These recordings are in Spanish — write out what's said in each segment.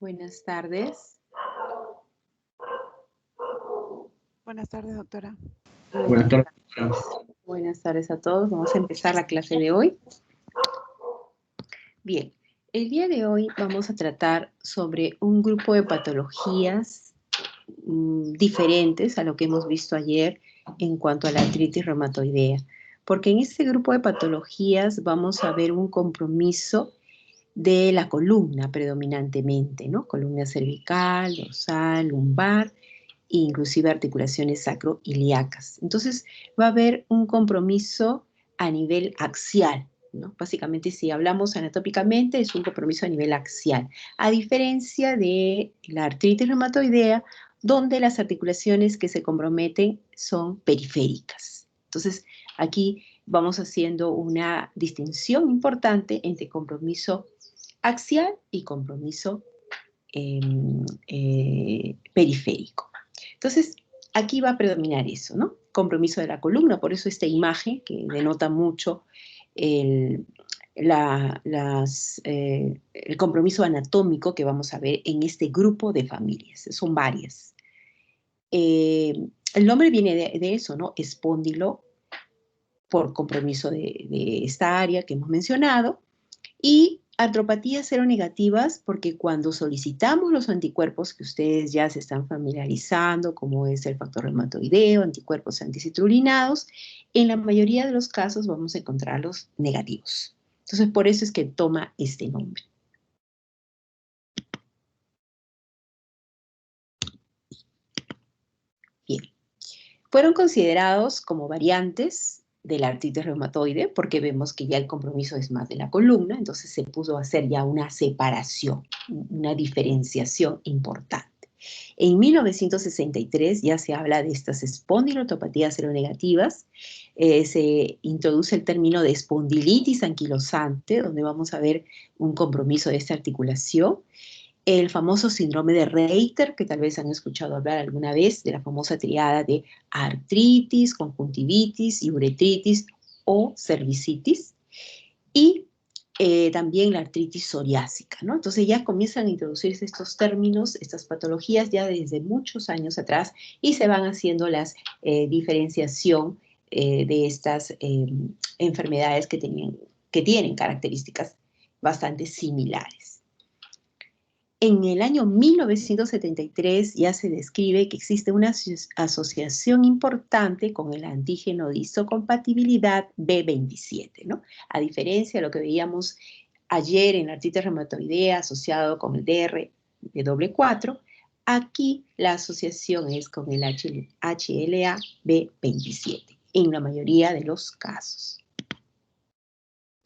Buenas tardes. Buenas tardes, doctora. Buenas tardes. Buenas tardes a todos. Vamos a empezar la clase de hoy. Bien, el día de hoy vamos a tratar sobre un grupo de patologías diferentes a lo que hemos visto ayer en cuanto a la artritis reumatoidea. Porque en este grupo de patologías vamos a ver un compromiso de la columna predominantemente, ¿no? Columna cervical, dorsal, lumbar, e inclusive articulaciones sacroiliacas. Entonces va a haber un compromiso a nivel axial, ¿no? Básicamente, si hablamos anatómicamente, es un compromiso a nivel axial, a diferencia de la artritis reumatoidea, donde las articulaciones que se comprometen son periféricas. Entonces, aquí vamos haciendo una distinción importante entre compromiso axial y compromiso periférico. Entonces, aquí va a predominar eso, ¿no? Compromiso de la columna, por eso esta imagen que denota mucho el compromiso anatómico que vamos a ver en este grupo de familias. Son varias. El nombre viene de eso, ¿no? Espóndilo, por compromiso de esta área que hemos mencionado, y artropatías seronegativas porque cuando solicitamos los anticuerpos que ustedes ya se están familiarizando, como es el factor reumatoideo, anticuerpos anticitrulinados, en la mayoría de los casos vamos a encontrarlos negativos. Entonces, por eso es que toma este nombre. Bien. Fueron considerados como variantes de la artritis reumatoide, porque vemos que ya el compromiso es más de la columna, entonces se pudo hacer ya una separación, una diferenciación importante. En 1963 ya se habla de estas espondilotopatías seronegativas, se introduce el término de espondilitis anquilosante, donde vamos a ver un compromiso de esta articulación. El famoso síndrome de Reiter, que tal vez han escuchado hablar alguna vez, de la famosa triada de artritis, conjuntivitis y uretritis o cervicitis, y también la artritis psoriásica, ¿no? Entonces ya comienzan a introducirse estos términos, estas patologías ya desde muchos años atrás, y se van haciendo las diferenciación de estas enfermedades que tienen características bastante similares. En el año 1973 ya se describe que existe una asociación importante con el antígeno de histocompatibilidad B27, ¿no? A diferencia de lo que veíamos ayer en la artritis reumatoidea asociado con el DRW4, aquí la asociación es con el HLA B27 en la mayoría de los casos.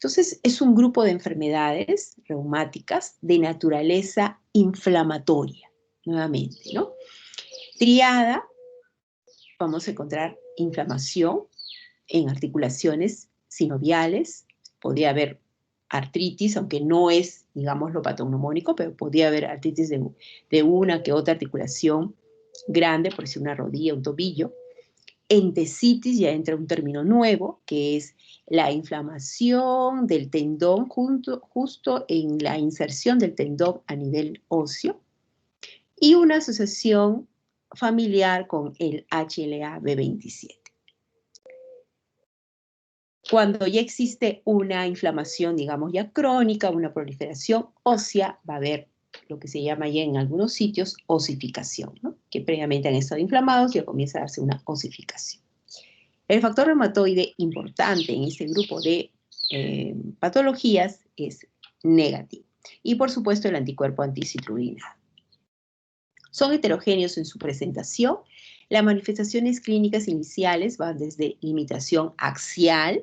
Entonces, es un grupo de enfermedades reumáticas de naturaleza inflamatoria, nuevamente, ¿no? Triada, vamos a encontrar inflamación en articulaciones sinoviales, podría haber artritis, aunque no es, digamos, lo patognomónico, pero podría haber artritis de una que otra articulación grande, por decir una rodilla, un tobillo. Entesitis, ya entra un término nuevo, que es la inflamación del tendón justo en la inserción del tendón a nivel óseo, y una asociación familiar con el HLA-B27. Cuando ya existe una inflamación, digamos ya crónica, una proliferación ósea, va a haber lo que se llama ya en algunos sitios osificación, ¿no? Que previamente han estado inflamados, ya comienza a darse una osificación. El factor reumatoide importante en este grupo de patologías es negativo. Y por supuesto el anticuerpo anticitrulinado. Son heterogéneos en su presentación. Las manifestaciones clínicas iniciales van desde limitación axial,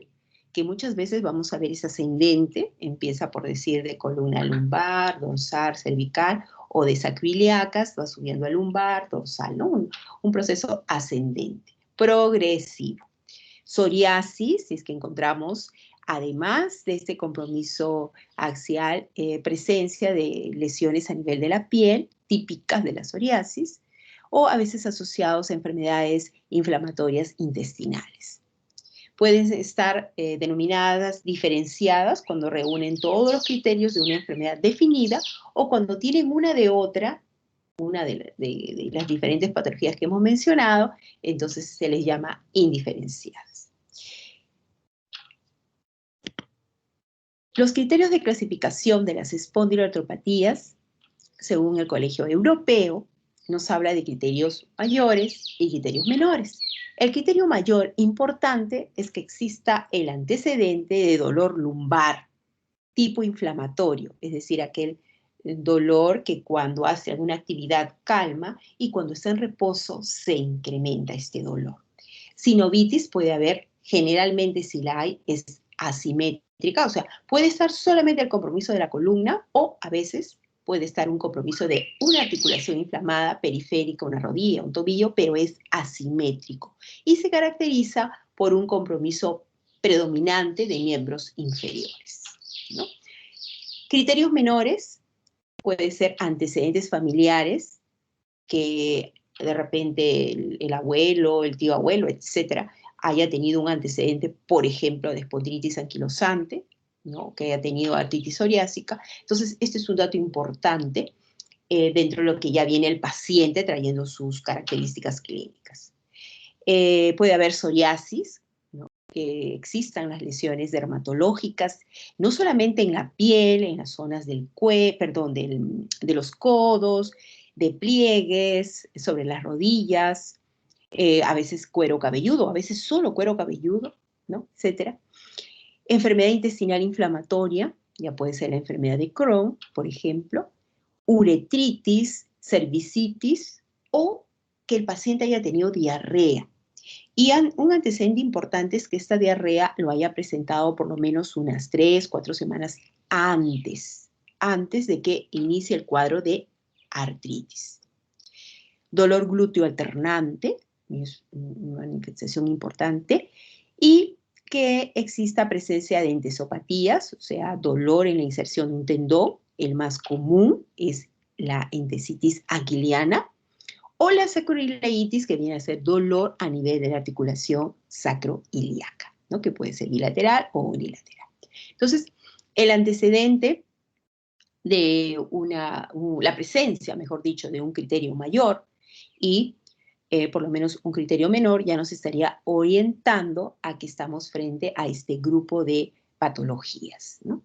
que muchas veces vamos a ver es ascendente, empieza por decir de columna lumbar, dorsal, cervical, o de sacroiliacas, va subiendo a lumbar, dorsal, ¿no? Un proceso ascendente, progresivo. Psoriasis, si es que encontramos, además de este compromiso axial, presencia de lesiones a nivel de la piel, típicas de la psoriasis, o a veces asociados a enfermedades inflamatorias intestinales. Pueden estar denominadas diferenciadas cuando reúnen todos los criterios de una enfermedad definida o cuando tienen una de otra, una de las diferentes patologías que hemos mencionado, entonces se les llama indiferenciadas. Los criterios de clasificación de las espondiloartropatías, según el Colegio Europeo, nos habla de criterios mayores y criterios menores. El criterio mayor importante es que exista el antecedente de dolor lumbar, tipo inflamatorio, es decir, aquel dolor que cuando hace alguna actividad calma y cuando está en reposo se incrementa este dolor. Sinovitis puede haber, generalmente si la hay, es asimétrica, o sea, puede estar solamente el compromiso de la columna o a veces puede estar un compromiso de una articulación inflamada periférica, una rodilla, un tobillo, pero es asimétrico y se caracteriza por un compromiso predominante de miembros inferiores, ¿no? Criterios menores puede ser antecedentes familiares, que de repente el abuelo, el tío abuelo, etcétera, haya tenido un antecedente, por ejemplo, de espondilitis anquilosante, ¿no? Que haya tenido artritis psoriásica. Entonces, este es un dato importante dentro de lo que ya viene el paciente trayendo sus características clínicas. Puede haber psoriasis, ¿no? Que existan las lesiones dermatológicas, no solamente en la piel, en las zonas del de los codos, de pliegues, sobre las rodillas, a veces cuero cabelludo, a veces solo cuero cabelludo, ¿no? Etcétera. Enfermedad intestinal inflamatoria, ya puede ser la enfermedad de Crohn, por ejemplo, uretritis, cervicitis o que el paciente haya tenido diarrea. Y un antecedente importante es que esta diarrea lo haya presentado por lo menos unas 3, 4 semanas antes de que inicie el cuadro de artritis. Dolor glúteo alternante, es una manifestación importante, y que exista presencia de entesopatías, o sea, dolor en la inserción de un tendón. El más común es la entesitis aquiliana, o la sacroileitis, que viene a ser dolor a nivel de la articulación sacroiliaca, ¿no? Que puede ser bilateral o unilateral. Entonces, el antecedente de la presencia, mejor dicho, de un criterio mayor y por lo menos un criterio menor ya nos estaría orientando a que estamos frente a este grupo de patologías, ¿no?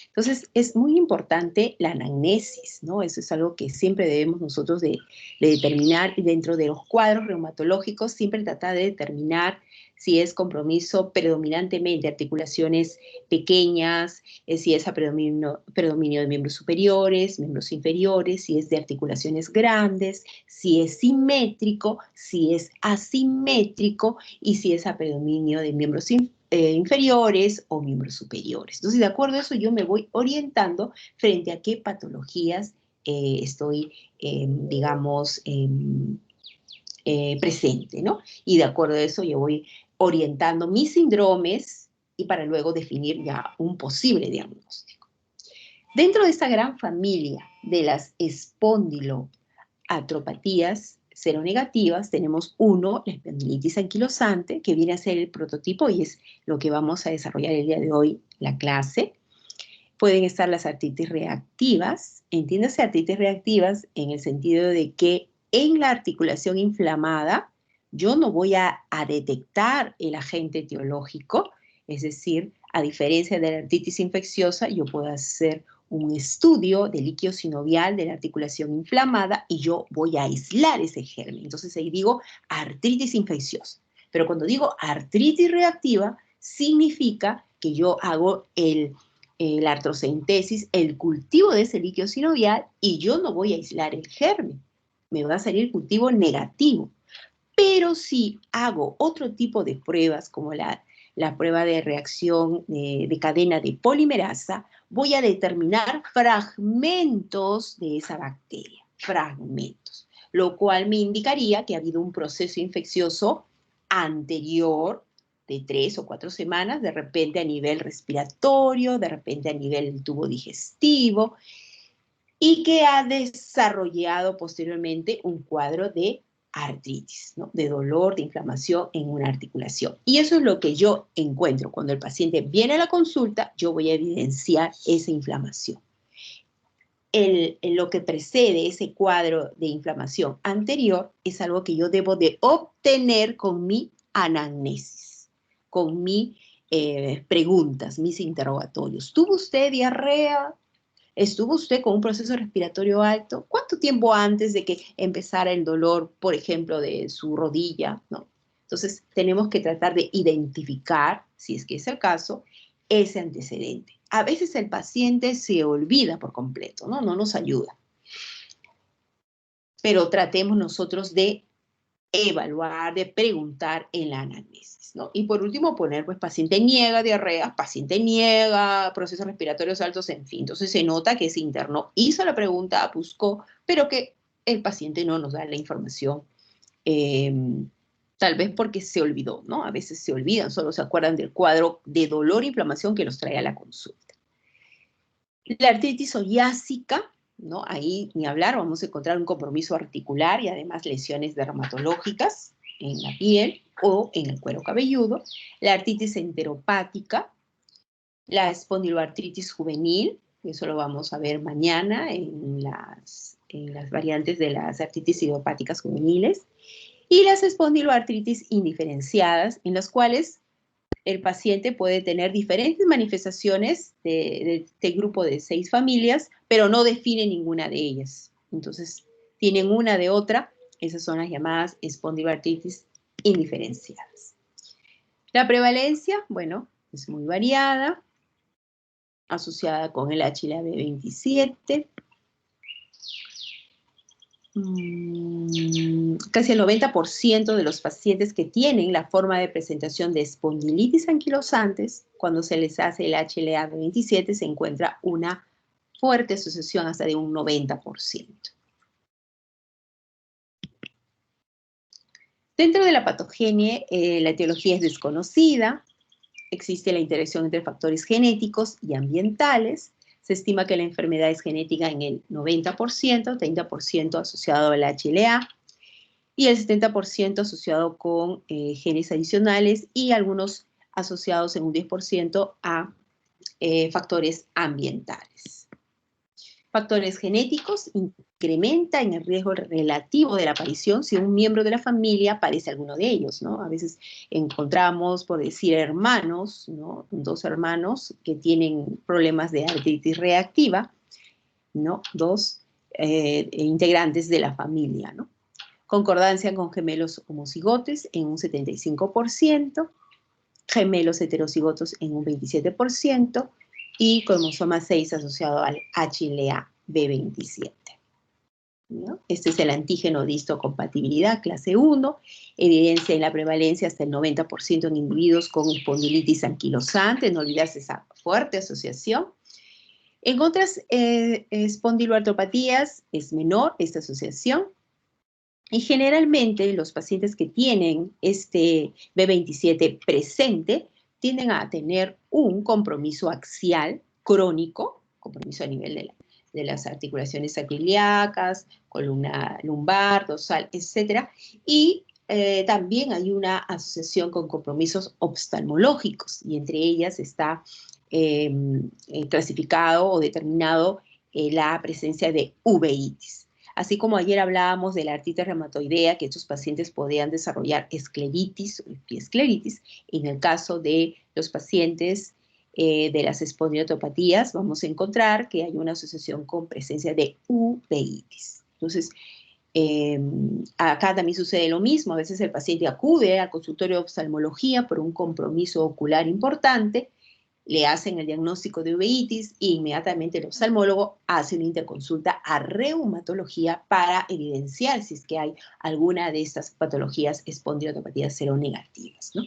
Entonces, es muy importante la anamnesis, ¿no? Eso es algo que siempre debemos nosotros de determinar, y dentro de los cuadros reumatológicos siempre tratar de determinar si es compromiso predominantemente articulaciones pequeñas, si es a predominio de miembros superiores, miembros inferiores, si es de articulaciones grandes, si es simétrico, si es asimétrico y si es a predominio de miembros inferiores o miembros superiores. Entonces, de acuerdo a eso, yo me voy orientando frente a qué patologías estoy, digamos, presente, ¿no? Y de acuerdo a eso, yo voy orientando mis síndromes y para luego definir ya un posible diagnóstico. Dentro de esta gran familia de las espondiloartropatías seronegativas, tenemos uno, la espondilitis anquilosante, que viene a ser el prototipo y es lo que vamos a desarrollar el día de hoy, la clase. Pueden estar las artritis reactivas, entiéndase artritis reactivas en el sentido de que en la articulación inflamada yo no voy a detectar el agente etiológico, es decir, a diferencia de la artritis infecciosa, yo puedo hacer un estudio del líquido sinovial de la articulación inflamada y yo voy a aislar ese germen. Entonces ahí digo artritis infecciosa. Pero cuando digo artritis reactiva, significa que yo hago la artrocentesis, el cultivo de ese líquido sinovial y yo no voy a aislar el germen. Me va a salir cultivo negativo. Pero si hago otro tipo de pruebas, como la prueba de reacción de cadena de polimerasa, voy a determinar fragmentos de esa bacteria, fragmentos, lo cual me indicaría que ha habido un proceso infeccioso anterior de 3 o 4 semanas, de repente a nivel respiratorio, de repente a nivel del tubo digestivo, y que ha desarrollado posteriormente un cuadro de artritis, ¿no? De dolor, de inflamación en una articulación. Y eso es lo que yo encuentro. Cuando el paciente viene a la consulta, yo voy a evidenciar esa inflamación. Lo que precede ese cuadro de inflamación anterior es algo que yo debo de obtener con mi anamnesis, con mis preguntas, mis interrogatorios. ¿Tuvo usted diarrea? ¿Estuvo usted con un proceso respiratorio alto? ¿Cuánto tiempo antes de que empezara el dolor, por ejemplo, de su rodilla? ¿No? Entonces, tenemos que tratar de identificar, si es que es el caso, ese antecedente. A veces el paciente se olvida por completo, ¿no? No nos ayuda. Pero tratemos nosotros de evaluar, de preguntar en la anamnesis, ¿no? Y por último poner, pues, paciente niega diarrea, paciente niega procesos respiratorios altos, en fin. Entonces se nota que se internó, hizo la pregunta, buscó, pero que el paciente no nos da la información, tal vez porque se olvidó, ¿no? A veces se olvidan, solo se acuerdan del cuadro de dolor e inflamación que los trae a la consulta. La artritis psoriásica, ¿no? Ahí ni hablar, vamos a encontrar un compromiso articular y además lesiones dermatológicas en la piel o en el cuero cabelludo. La artritis enteropática, la espondiloartritis juvenil, eso lo vamos a ver mañana en las variantes de las artritis idiopáticas juveniles, y las espondiloartritis indiferenciadas, en las cuales el paciente puede tener diferentes manifestaciones de este grupo de 6 familias, pero no define ninguna de ellas. Entonces, tienen una de otra, esas son las llamadas espondiloartritis indiferenciadas. La prevalencia, bueno, es muy variada, asociada con el HLA-B27. Casi el 90% de los pacientes que tienen la forma de presentación de espondilitis anquilosantes, cuando se les hace el HLA-B27, se encuentra una fuerte asociación hasta de un 90%. Dentro de la patogenia, la etiología es desconocida, existe la interacción entre factores genéticos y ambientales. Se estima que la enfermedad es genética en el 90%, 30% asociado al HLA y el 70% asociado con genes adicionales y algunos asociados en un 10% a factores ambientales. Factores genéticos incrementan el riesgo relativo de la aparición si un miembro de la familia padece alguno de ellos, ¿no? A veces encontramos, por decir, hermanos, ¿no? 2 hermanos que tienen problemas de artritis reactiva, ¿no? 2 integrantes de la familia, ¿no? Concordancia con gemelos homocigotes en un 75%, gemelos heterocigotos en un 27%, y cromosoma 6 asociado al HLA-B27. ¿No? Este es el antígeno de histocompatibilidad, clase 1, evidencia en la prevalencia hasta el 90% en individuos con espondilitis anquilosante, no olvidarse esa fuerte asociación. En otras espondiloartropatías es menor esta asociación, y generalmente los pacientes que tienen este B27 presente tienden a tener un compromiso axial crónico, compromiso a nivel de las articulaciones sacroiliacas, columna lumbar, dorsal, etc. Y también hay una asociación con compromisos oftalmológicos, y entre ellas está clasificado o determinado la presencia de uveitis. Así como ayer hablábamos de la artritis reumatoidea, que estos pacientes podían desarrollar escleritis o epiescleritis, en el caso de los pacientes de las espondilopatía, vamos a encontrar que hay una asociación con presencia de uveitis. Entonces, acá también sucede lo mismo. A veces el paciente acude al consultorio de oftalmología por un compromiso ocular importante, le hacen el diagnóstico de uveitis e inmediatamente el oftalmólogo hace una interconsulta a reumatología para evidenciar si es que hay alguna de estas patologías espondilopatías seronegativas, ¿no?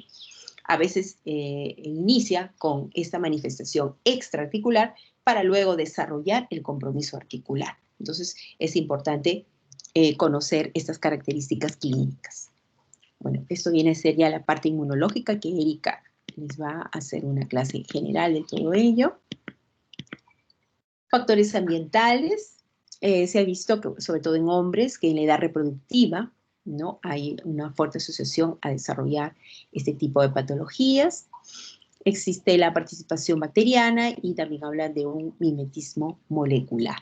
A veces inicia con esta manifestación extraarticular para luego desarrollar el compromiso articular. Entonces es importante conocer estas características clínicas. Bueno, esto viene a ser ya la parte inmunológica que Erika les va a hacer una clase general de todo ello. Factores ambientales. Se ha visto, que, sobre todo en hombres, que en la edad reproductiva, ¿no? Hay una fuerte asociación a desarrollar este tipo de patologías. Existe la participación bacteriana y también hablan de un mimetismo molecular.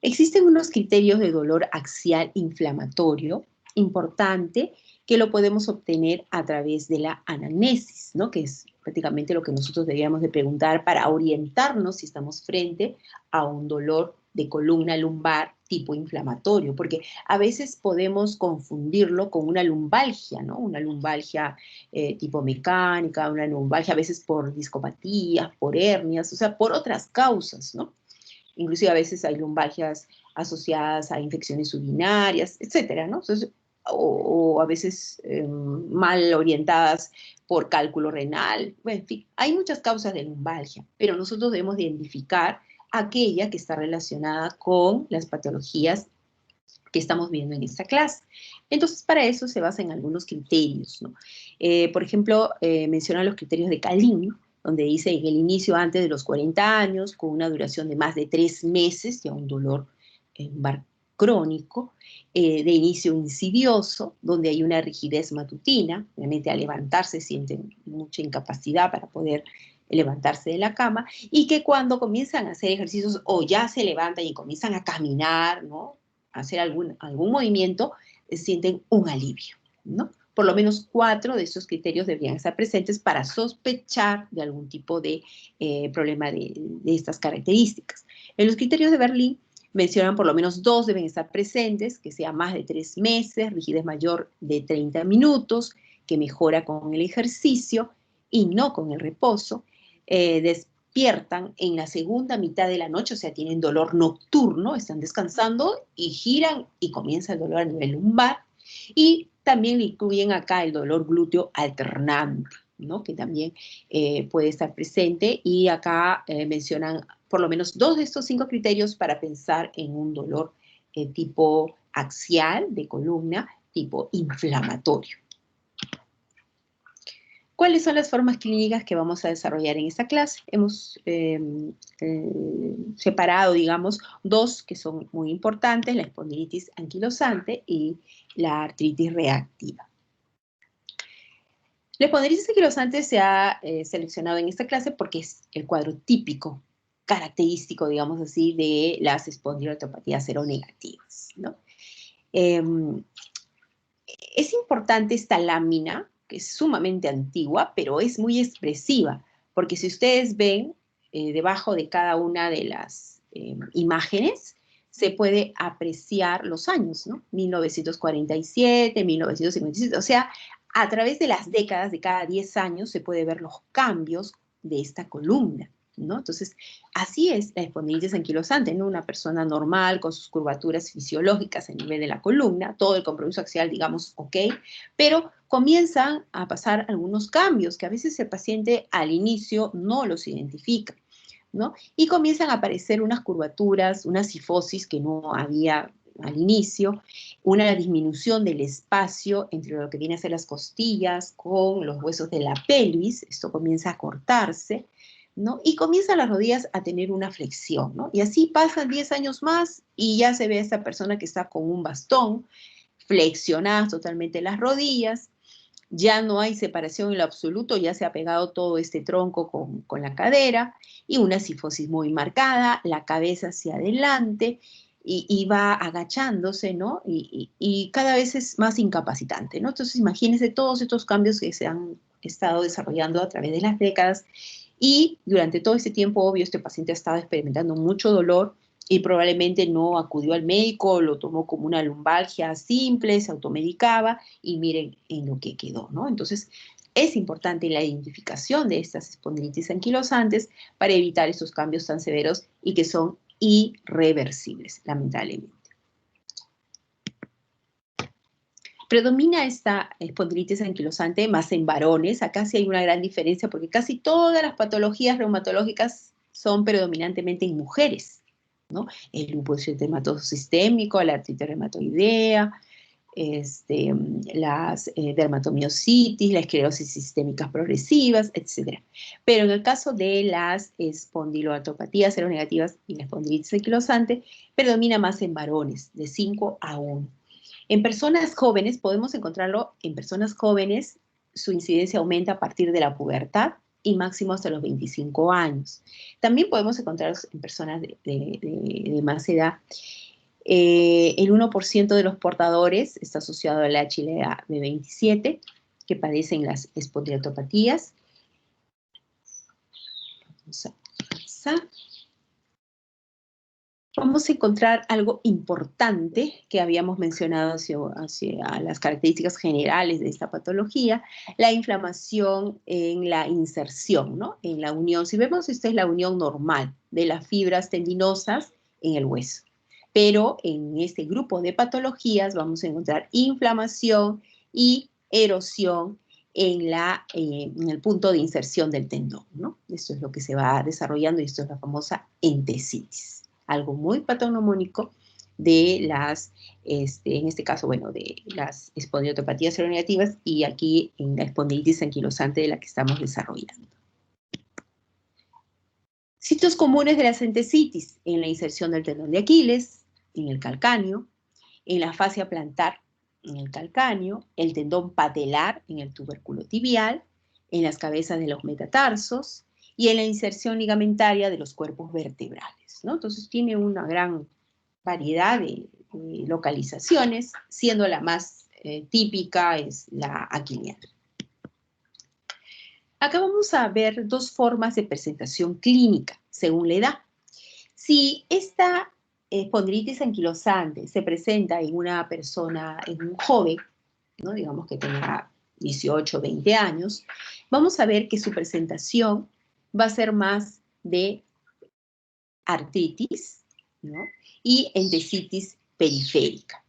Existen unos criterios de dolor axial inflamatorio importante que lo podemos obtener a través de la anamnesis, ¿no? Que es prácticamente lo que nosotros deberíamos de preguntar para orientarnos si estamos frente a un dolor de columna lumbar tipo inflamatorio, porque a veces podemos confundirlo con una lumbalgia, ¿no? Una lumbalgia tipo mecánica, una lumbalgia a veces por discopatías, por hernias, o sea, por otras causas, ¿no? Inclusive a veces hay lumbalgias asociadas a infecciones urinarias, etcétera, ¿no? Entonces, o a veces mal orientadas por cálculo renal. Bueno, en fin, hay muchas causas de lumbalgia, pero nosotros debemos de identificar aquella que está relacionada con las patologías que estamos viendo en esta clase. Entonces, para eso se basa en algunos criterios, ¿no? Por ejemplo, mencionan los criterios de Kalin, donde dice en el inicio antes de los 40 años, con una duración de más de 3 meses, ya un dolor lumbar crónico, de inicio insidioso, donde hay una rigidez matutina, obviamente al levantarse sienten mucha incapacidad para poder levantarse de la cama, y que cuando comienzan a hacer ejercicios o ya se levantan y comienzan a caminar, ¿no? A hacer algún movimiento, sienten un alivio, ¿no? Por lo menos 4 de estos criterios deberían estar presentes para sospechar de algún tipo de problema de estas características. En los criterios de Berlín mencionan por lo menos 2 deben estar presentes, que sea más de 3 meses, rigidez mayor de 30 minutos, que mejora con el ejercicio y no con el reposo, despiertan en la segunda mitad de la noche, o sea, tienen dolor nocturno, están descansando y giran y comienza el dolor a nivel lumbar. Y también le incluyen acá el dolor glúteo alternante, ¿no? Que también puede estar presente, y acá mencionan por lo menos 2 de estos 5 criterios para pensar en un dolor tipo axial de columna, tipo inflamatorio. ¿Cuáles son las formas clínicas que vamos a desarrollar en esta clase? Hemos separado, digamos, 2 que son muy importantes, la espondilitis anquilosante y la artritis reactiva. La espondilitis anquilosante se ha seleccionado en esta clase porque es el cuadro típico, característico, digamos así, de las espondiloartropatías seronegativas, ¿no? Es importante esta lámina, que es sumamente antigua, pero es muy expresiva, porque si ustedes ven debajo de cada una de las imágenes, se puede apreciar los años, ¿no? 1947, 1957, o sea, a través de las décadas, de cada 10 años, se puede ver los cambios de esta columna, ¿no? Entonces, así es la espondilitis anquilosante, ¿no? Una persona normal con sus curvaturas fisiológicas a nivel de la columna, todo el compromiso axial, digamos, ok, pero comienzan a pasar algunos cambios que a veces el paciente al inicio no los identifica, ¿no? Y comienzan a aparecer unas curvaturas, una cifosis que no había al inicio, una disminución del espacio entre lo que viene a ser las costillas con los huesos de la pelvis, esto comienza a cortarse, ¿no? Y comienzan las rodillas a tener una flexión, ¿no? Y así pasan 10 años más y ya se ve a esta persona que está con un bastón, flexionadas totalmente las rodillas, ya no hay separación en lo absoluto, ya se ha pegado todo este tronco con la cadera, y una cifosis muy marcada, la cabeza hacia adelante, y va agachándose, ¿no? Y cada vez es más incapacitante, ¿no? Entonces imagínense todos estos cambios que se han estado desarrollando a través de las décadas, y durante todo este tiempo, obvio, este paciente ha estado experimentando mucho dolor y probablemente no acudió al médico, lo tomó como una lumbalgia simple, se automedicaba, y miren en lo que quedó, ¿no? Entonces, es importante la identificación de estas espondilitis anquilosantes para evitar estos cambios tan severos y que son irreversibles, lamentablemente. Predomina esta espondilitis anquilosante más en varones. Acá sí hay una gran diferencia porque casi todas las patologías reumatológicas son predominantemente en mujeres, ¿no? El lupus eritematoso sistémico, la artritis reumatoidea, las dermatomiositis, la esclerosis sistémicas progresivas, etc. Pero en el caso de las espondiloartropatías seronegativas y la espondilitis anquilosante, predomina más en varones, de 5 a 1. En personas jóvenes, podemos encontrarlo en personas jóvenes, su incidencia aumenta a partir de la pubertad y máximo hasta los 25 años. También podemos encontrarlo en personas de más edad. El 1% de los portadores está asociado a la HLA-B27, que padecen las espondilatopatías. Vamos a avanzar. Vamos a encontrar algo importante que habíamos mencionado hacia las características generales de esta patología, la inflamación en la inserción, ¿no? En la unión. Si vemos, esta es la unión normal de las fibras tendinosas en el hueso. Pero en este grupo de patologías vamos a encontrar inflamación y erosión en el punto de inserción del tendón, ¿no? Esto es lo que se va desarrollando y esto es la famosa entesitis. Algo muy patognomónico de las, en este caso, bueno, de las espondilatopatías seronegativas y aquí en la espondilitis anquilosante de la que estamos desarrollando. Sitios comunes de la entesitis: en la inserción del tendón de Aquiles, en el calcáneo, en la fascia plantar, en el calcáneo, el tendón patelar, en el tubérculo tibial, en las cabezas de los metatarsos y en la inserción ligamentaria de los cuerpos vertebrales, ¿no? Entonces tiene una gran variedad de localizaciones, siendo la más típica es la aquiliana. Acá vamos a ver dos formas de presentación clínica, según la edad. Si esta espondilitis anquilosante se presenta en una persona, en un joven, ¿no? Digamos que tenga 18, 20 años, vamos a ver que su presentación va a ser más de artritis, ¿no? Y entesitis periférica.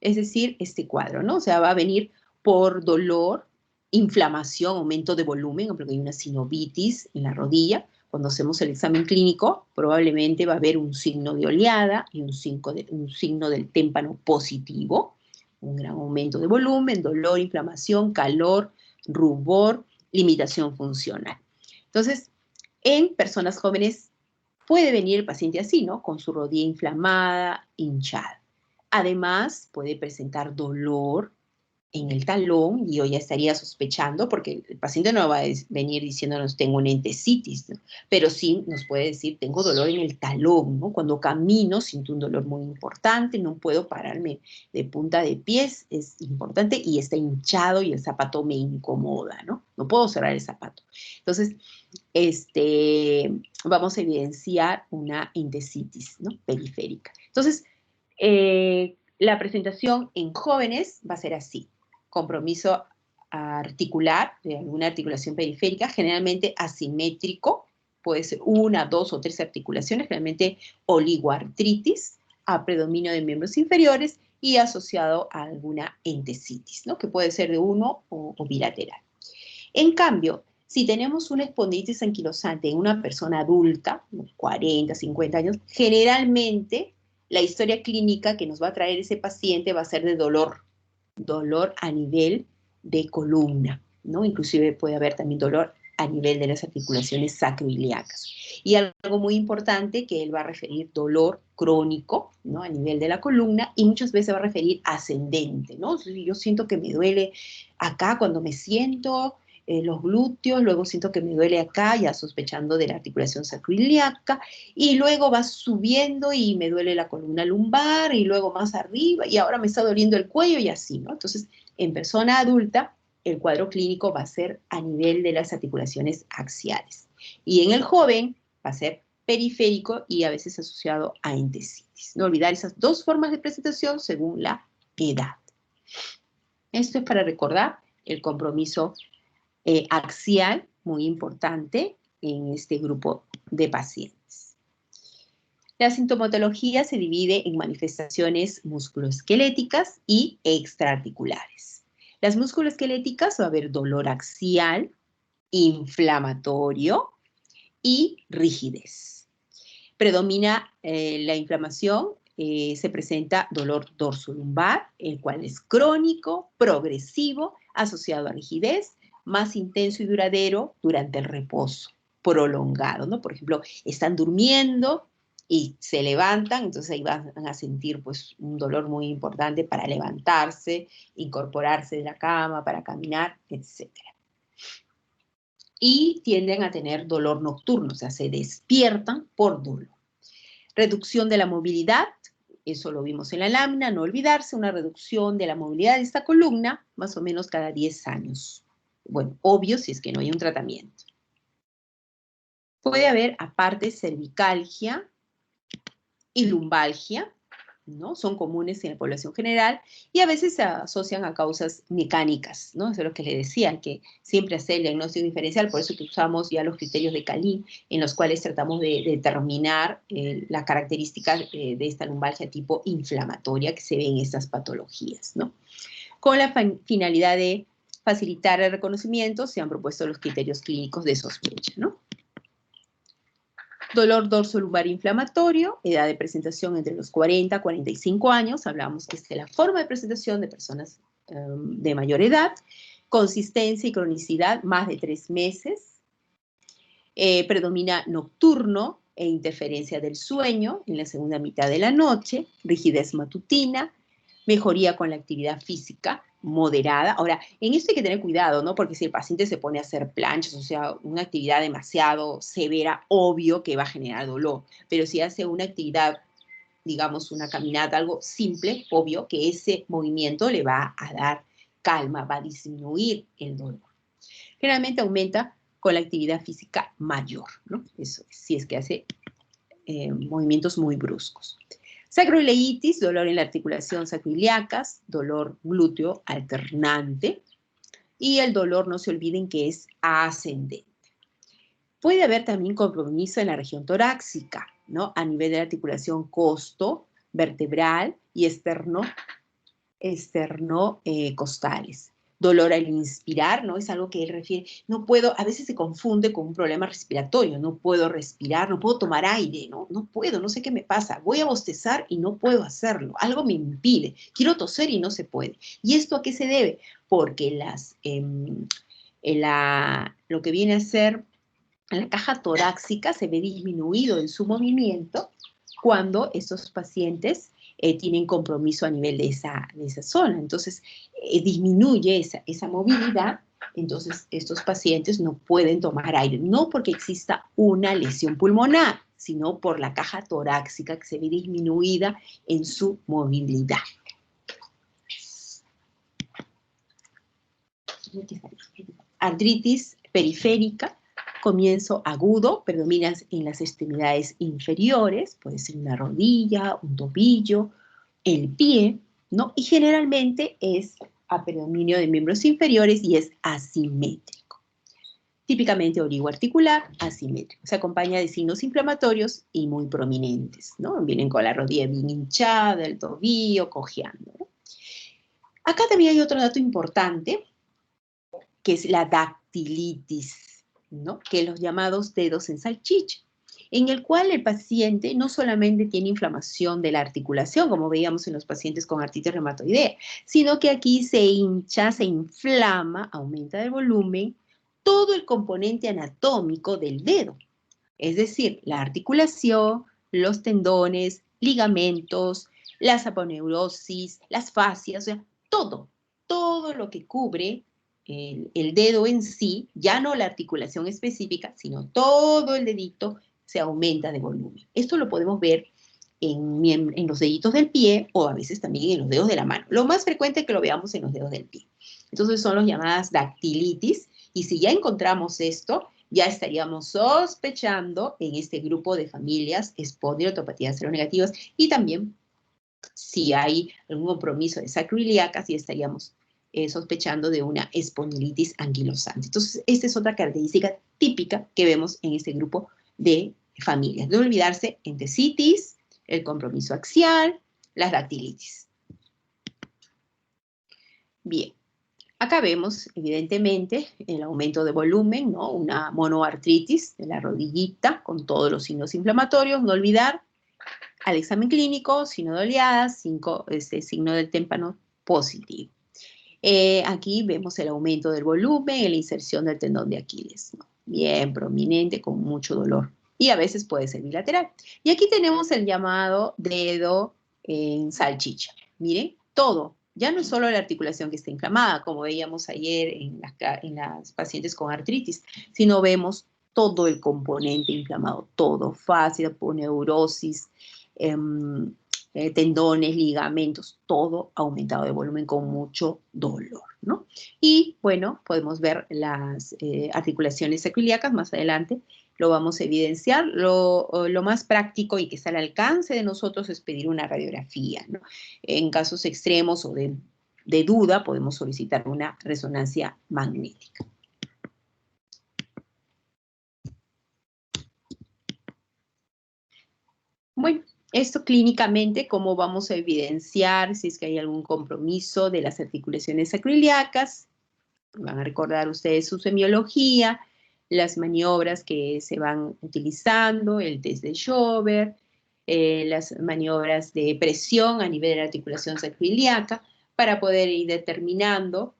Es decir, este cuadro, ¿no? O sea, va a venir por dolor, inflamación, aumento de volumen, porque hay una sinovitis en la rodilla. Cuando hacemos el examen clínico, probablemente va a haber un signo de oleada y un signo del témpano positivo, un gran aumento de volumen, dolor, inflamación, calor, rubor, limitación funcional. Entonces, en personas jóvenes puede venir el paciente así, ¿no? Con su rodilla inflamada, hinchada. Además, puede presentar dolor en el talón y yo ya estaría sospechando, porque el paciente no va a venir diciéndonos tengo una entesitis, ¿no? Pero sí nos puede decir tengo dolor en el talón, ¿no? Cuando camino siento un dolor muy importante, no puedo pararme de punta de pies, es importante, y está hinchado y el zapato me incomoda, ¿no? No puedo cerrar el zapato. Entonces, vamos a evidenciar una entesitis, ¿no? Periférica. Entonces, la presentación en jóvenes va a ser así: compromiso articular, de alguna articulación periférica, generalmente asimétrico, puede ser una, dos o tres articulaciones, generalmente oligoartritis, a predominio de miembros inferiores y asociado a alguna entesitis, ¿no? Que puede ser de uno o bilateral. En cambio, si tenemos una espondilitis anquilosante en una persona adulta, 40, 50 años, generalmente la historia clínica que nos va a traer ese paciente va a ser de dolor a nivel de columna, ¿no? Inclusive puede haber también dolor a nivel de las articulaciones sacroiliacas. Y algo muy importante, que él va a referir dolor crónico, ¿no? A nivel de la columna, y muchas veces va a referir ascendente, ¿no? Yo siento que me duele acá cuando me siento, los glúteos, luego siento que me duele acá, ya sospechando de la articulación sacroiliaca, y luego va subiendo y me duele la columna lumbar, y luego más arriba, y ahora me está doliendo el cuello y así, ¿no? Entonces, en persona adulta, el cuadro clínico va a ser a nivel de las articulaciones axiales. Y en el joven va a ser periférico y a veces asociado a entesitis. No olvidar esas dos formas de presentación según la edad. Esto es para recordar el compromiso axial, muy importante en este grupo de pacientes. La sintomatología se divide en manifestaciones musculoesqueléticas y extraarticulares. Las musculoesqueléticas va a haber dolor axial, inflamatorio y rigidez. Predomina la inflamación, se presenta dolor dorsolumbar, el cual es crónico, progresivo, asociado a rigidez, más intenso y duradero durante el reposo prolongado, ¿no? Por ejemplo, están durmiendo y se levantan, entonces ahí van a sentir pues un dolor muy importante para levantarse, incorporarse de la cama, para caminar, etc. Y tienden a tener dolor nocturno, o sea, se despiertan por dolor. Reducción de la movilidad, eso lo vimos en la lámina, no olvidarse, una reducción de la movilidad de esta columna, más o menos cada 10 años. Bueno, obvio si es que no hay un tratamiento. Puede haber, aparte, cervicalgia y lumbalgia, ¿no? Son comunes en la población general y a veces se asocian a causas mecánicas, ¿no? Eso es lo que le decía, que siempre hacer el diagnóstico diferencial, por eso que usamos ya los criterios de Calin, en los cuales tratamos de determinar las características de esta lumbalgia tipo inflamatoria que se ve en estas patologías, ¿no? Con la finalidad de facilitar el reconocimiento, se han propuesto los criterios clínicos de sospecha, ¿no? Dolor dorsolumbar inflamatorio, edad de presentación entre los 40 y 45 años, hablamos que es de la forma de presentación de personas de mayor edad, consistencia y cronicidad, más de 3 meses, predomina nocturno e interferencia del sueño en la segunda mitad de la noche, rigidez matutina, mejoría con la actividad física moderada. Ahora, en esto hay que tener cuidado, ¿no? Porque si el paciente se pone a hacer planchas, o sea, una actividad demasiado severa, obvio que va a generar dolor. Pero si hace una actividad, digamos, una caminata, algo simple, obvio que ese movimiento le va a dar calma, va a disminuir el dolor. Generalmente aumenta con la actividad física mayor, ¿no? Eso, si es que hace movimientos muy bruscos. Sacroileitis, dolor en la articulación sacroiliacas, dolor glúteo alternante, y el dolor, no se olviden que es ascendente. Puede haber también compromiso en la región torácica, ¿no? A nivel de la articulación costo, vertebral y costales. Dolor al inspirar, ¿no? Es algo que él refiere, no puedo, a veces se confunde con un problema respiratorio, no puedo respirar, no puedo tomar aire, ¿no? No puedo, no sé qué me pasa, voy a bostezar y no puedo hacerlo, algo me impide, quiero toser y no se puede. ¿Y esto a qué se debe? Porque lo que viene a ser la caja torácica se ve disminuido en su movimiento cuando estos pacientes tienen compromiso a nivel de esa zona. Entonces, disminuye esa movilidad, entonces estos pacientes no pueden tomar aire, no porque exista una lesión pulmonar, sino por la caja torácica que se ve disminuida en su movilidad. Artritis periférica, comienzo agudo, predomina en las extremidades inferiores, puede ser una rodilla, un tobillo, el pie, ¿no? Y generalmente es a predominio de miembros inferiores y es asimétrico. Típicamente oligoarticular, asimétrico. Se acompaña de signos inflamatorios y muy prominentes, ¿no? Vienen con la rodilla bien hinchada, el tobillo, cojeando, ¿no? Acá también hay otro dato importante, que es la dactilitis, ¿no? Que los llamados dedos en salchicha, en el cual el paciente no solamente tiene inflamación de la articulación, como veíamos en los pacientes con artritis reumatoidea, sino que aquí se hincha, se inflama, aumenta el volumen, todo el componente anatómico del dedo, es decir, la articulación, los tendones, ligamentos, la saponeurosis, las fascias, o sea, todo lo que cubre el dedo en sí, ya no la articulación específica, sino todo el dedito se aumenta de volumen. Esto lo podemos ver en los deditos del pie o a veces también en los dedos de la mano. Lo más frecuente es que lo veamos en los dedos del pie. Entonces son las llamadas dactilitis y si ya encontramos esto, ya estaríamos sospechando en este grupo de familias espondilopatía seronegativas y también si hay algún compromiso de sacroiliacas, ya estaríamos sospechando de una espondilitis anquilosante. Entonces, esta es otra característica típica que vemos en este grupo de familias. No olvidarse entesitis, el compromiso axial, las dactilitis. Bien, acá vemos evidentemente el aumento de volumen, ¿no? Una monoartritis de la rodillita con todos los signos inflamatorios. No olvidar al examen clínico, signo de oleadas, signo del témpano positivo. Aquí vemos el aumento del volumen, la inserción del tendón de Aquiles, ¿no? Bien prominente, con mucho dolor Y a veces puede ser bilateral. Y aquí tenemos el llamado dedo en salchicha. Miren, todo. Ya no es solo la articulación que está inflamada, como veíamos ayer en las pacientes con artritis, sino vemos todo el componente inflamado, todo, fascia, neurosis, tendones, ligamentos, todo aumentado de volumen con mucho dolor, ¿no? Y bueno, podemos ver las articulaciones sacroiliacas más adelante, lo vamos a evidenciar. Lo más práctico y que está al alcance de nosotros es pedir una radiografía, ¿no? En casos extremos o de duda, podemos solicitar una resonancia magnética. Bueno, esto clínicamente, ¿cómo vamos a evidenciar si es que hay algún compromiso de las articulaciones sacroiliacas? Van a recordar ustedes su semiología, las maniobras que se van utilizando, el test de Schober, las maniobras de presión a nivel de la articulación sacroiliaca, para poder ir determinando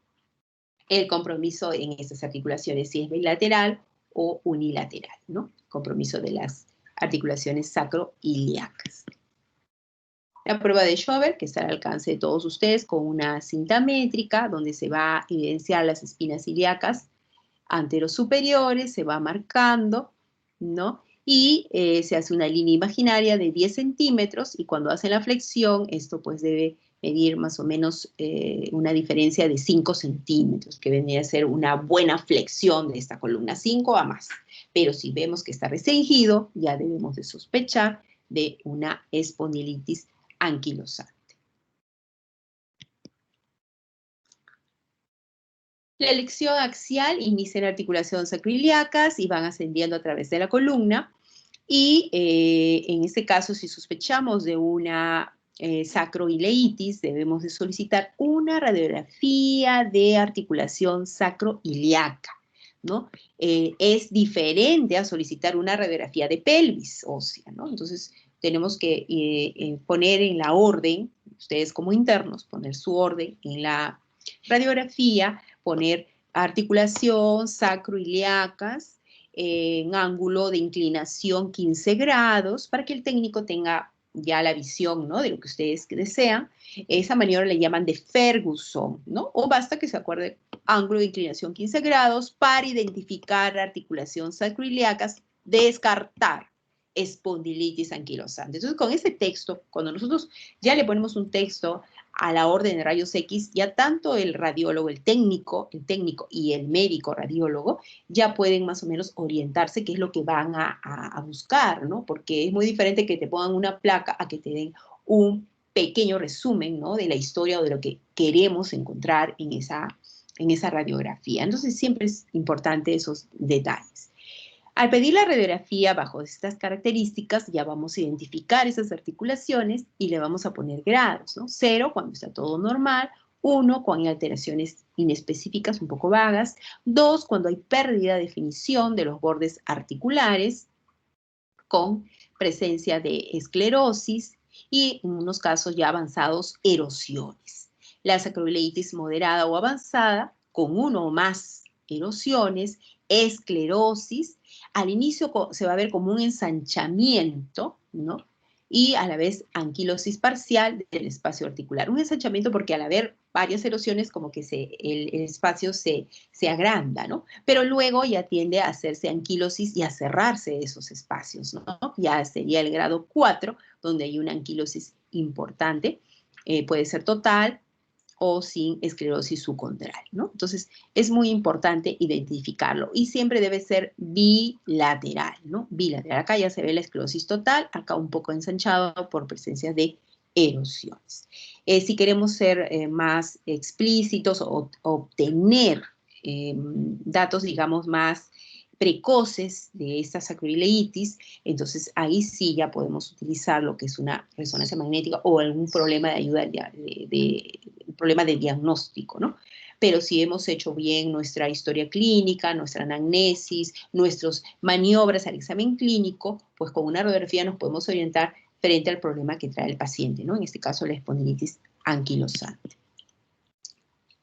el compromiso en estas articulaciones, si es bilateral o unilateral, ¿no? Compromiso de las articulaciones sacroiliacas. La prueba de Schober, que está al alcance de todos ustedes, con una cinta métrica, donde se va a evidenciar las espinas ilíacas anterosuperiores, se va marcando, ¿no? Y se hace una línea imaginaria de 10 centímetros, y cuando hacen la flexión, esto pues debe medir más o menos una diferencia de 5 centímetros, que vendría a ser una buena flexión de esta columna, 5 a más. Pero si vemos que está restringido, ya debemos de sospechar de una espondilitis anquilosante. La elección axial inicia en la articulación sacroiliacas y van ascendiendo a través de la columna. Y en este caso, si sospechamos de una sacroileitis, debemos de solicitar una radiografía de articulación sacroiliaca, ¿no? Es diferente a solicitar una radiografía de pelvis ósea, ¿no? Entonces, tenemos que poner en la orden, ustedes como internos, poner su orden en la radiografía, poner articulación sacroiliacas en ángulo de inclinación 15 grados para que el técnico tenga ya la visión, ¿no?, de lo que ustedes desean. Esa maniobra le llaman de Ferguson, ¿no? O basta que se acuerde ángulo de inclinación 15 grados para identificar la articulación sacroiliacas, descartar espondilitis anquilosante. Entonces, con ese texto, cuando nosotros ya le ponemos un texto a la orden de rayos X, ya tanto el radiólogo, el técnico y el médico radiólogo ya pueden más o menos orientarse qué es lo que van a buscar, ¿no? Porque es muy diferente que te pongan una placa a que te den un pequeño resumen, ¿no?, de la historia o de lo que queremos encontrar en esa radiografía. Entonces, siempre es importante esos detalles. Al pedir la radiografía bajo estas características, ya vamos a identificar esas articulaciones y le vamos a poner grados, ¿no? 0 cuando está todo normal, 1 cuando hay alteraciones inespecíficas, un poco vagas, 2 cuando hay pérdida de definición de los bordes articulares con presencia de esclerosis y en unos casos ya avanzados, erosiones. La sacroileitis moderada o avanzada con 1 o más erosiones, esclerosis. Al inicio se va a ver como un ensanchamiento, ¿no? Y a la vez anquilosis parcial del espacio articular. Un ensanchamiento porque al haber varias erosiones como que el espacio se agranda, ¿no? Pero luego ya tiende a hacerse anquilosis y a cerrarse esos espacios, ¿no? Ya sería el grado 4, donde hay una anquilosis importante. Puede ser total o sin esclerosis subcontral, ¿no? Entonces, es muy importante identificarlo y siempre debe ser bilateral, ¿no? Bilateral. Acá ya se ve la esclerosis total, acá un poco ensanchado por presencia de erosiones. Si queremos ser más explícitos o obtener datos, digamos, más precoces de esta sacroileitis, entonces ahí sí ya podemos utilizar lo que es una resonancia magnética o algún problema de ayuda, problema de diagnóstico, ¿no? Pero si hemos hecho bien nuestra historia clínica, nuestra anamnesis, nuestras maniobras al examen clínico, pues con una radiografía nos podemos orientar frente al problema que trae el paciente, ¿no? En este caso, la espondilitis anquilosante.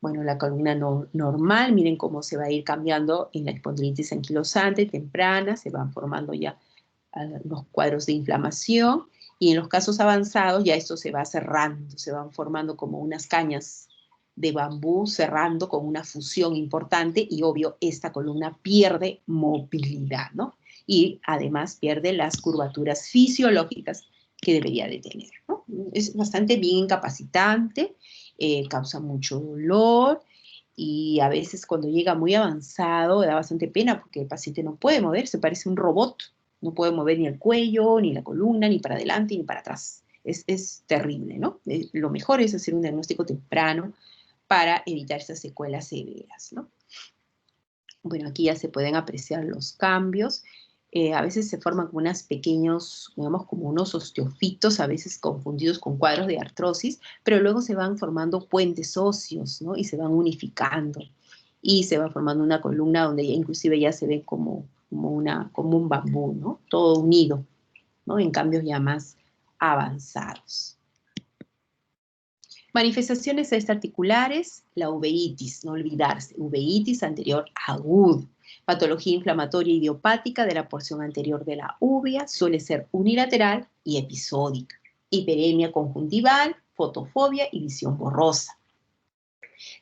Bueno, la columna normal, miren cómo se va a ir cambiando en la espondilitis anquilosante temprana, se van formando ya los cuadros de inflamación, y en los casos avanzados ya esto se va cerrando, se van formando como unas cañas de bambú cerrando con una fusión importante y obvio esta columna pierde movilidad, ¿no? Y además pierde las curvaturas fisiológicas que debería de tener, ¿no? Es bastante bien incapacitante, causa mucho dolor y a veces cuando llega muy avanzado da bastante pena porque el paciente no puede moverse, parece un robot, no puede mover ni el cuello, ni la columna, ni para adelante, ni para atrás. Es terrible, ¿no? Lo mejor es hacer un diagnóstico temprano para evitar esas secuelas severas, ¿no? Bueno, aquí ya se pueden apreciar los cambios. A veces se forman como unos pequeños, digamos, como unos osteofitos, a veces confundidos con cuadros de artrosis, pero luego se van formando puentes óseos, ¿no? Y se van unificando. Y se va formando una columna donde ya inclusive ya se ve como un bambú, ¿no? Todo unido, ¿no? En cambios ya más avanzados. Manifestaciones extraarticulares, la uveitis, no olvidarse, uveitis anterior aguda. Patología inflamatoria idiopática de la porción anterior de la uvea, suele ser unilateral y episódica. Hiperemia conjuntival, fotofobia y visión borrosa.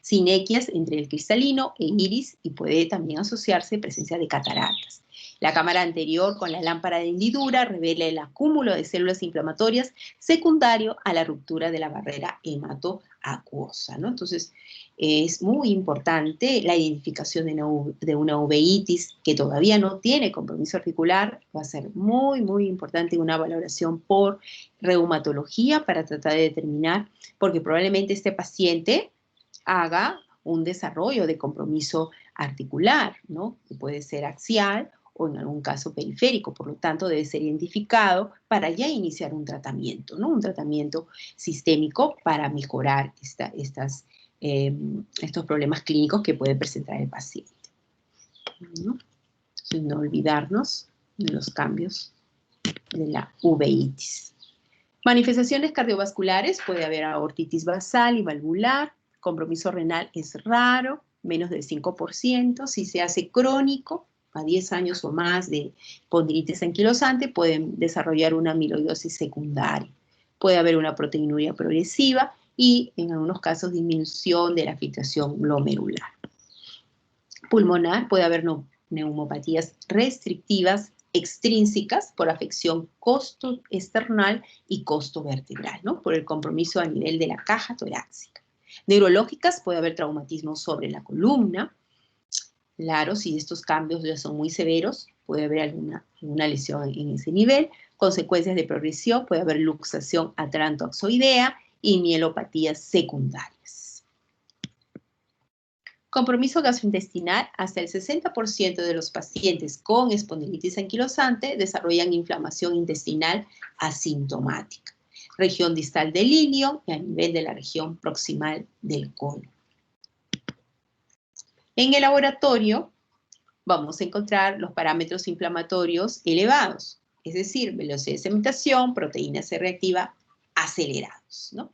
Sinequias entre el cristalino e iris y puede también asociarse presencia de cataratas. La cámara anterior con la lámpara de hendidura revela el acúmulo de células inflamatorias secundario a la ruptura de la barrera hematoacuosa, ¿no? Entonces, es muy importante la identificación de una uveitis que todavía no tiene compromiso articular. Va a ser muy, muy importante una valoración por reumatología para tratar de determinar, porque probablemente este paciente haga un desarrollo de compromiso articular, ¿no? Que puede ser axial o en algún caso periférico, por lo tanto debe ser identificado para ya iniciar un tratamiento, ¿no? Un tratamiento sistémico para mejorar estos problemas clínicos que puede presentar el paciente, ¿no? Entonces, no olvidarnos de los cambios de la uveitis. Manifestaciones cardiovasculares, puede haber aortitis basal y valvular, compromiso renal es raro, menos del 5%, si se hace crónico, a 10 años o más de condilitis anquilosante, pueden desarrollar una amiloidosis secundaria. Puede haber una proteinuria progresiva y en algunos casos disminución de la filtración glomerular. Pulmonar, puede haber neumopatías restrictivas extrínsecas por afección costo external y costo vertebral, ¿no? Por el compromiso a nivel de la caja torácica. Neurológicas, puede haber traumatismo sobre la columna. Claro, si estos cambios ya son muy severos, puede haber alguna lesión en ese nivel. Consecuencias de progresión, puede haber luxación atlantoaxoidea y mielopatías secundarias. Compromiso gastrointestinal, hasta el 60% de los pacientes con espondilitis anquilosante desarrollan inflamación intestinal asintomática. Región distal del ilio y a nivel de la región proximal del colon. En el laboratorio vamos a encontrar los parámetros inflamatorios elevados, es decir, velocidad de cementación, proteína C reactiva acelerados, ¿no?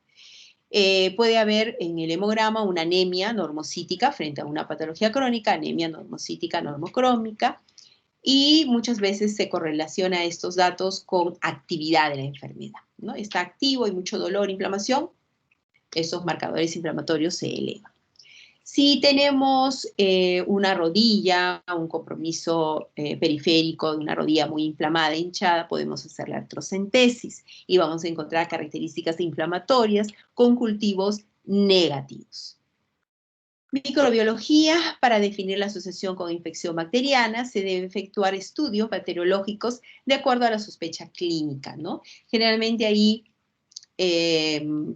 Puede haber en el hemograma una anemia normocítica frente a una patología crónica, anemia normocítica normocrómica, y muchas veces se correlaciona estos datos con actividad de la enfermedad, ¿no? Está activo, hay mucho dolor, inflamación, esos marcadores inflamatorios se elevan. Si tenemos una rodilla, un compromiso periférico de una rodilla muy inflamada, hinchada, podemos hacer la artrocentesis y vamos a encontrar características inflamatorias con cultivos negativos. Microbiología, para definir la asociación con infección bacteriana, se debe efectuar estudios bacteriológicos de acuerdo a la sospecha clínica, ¿no? Generalmente ahí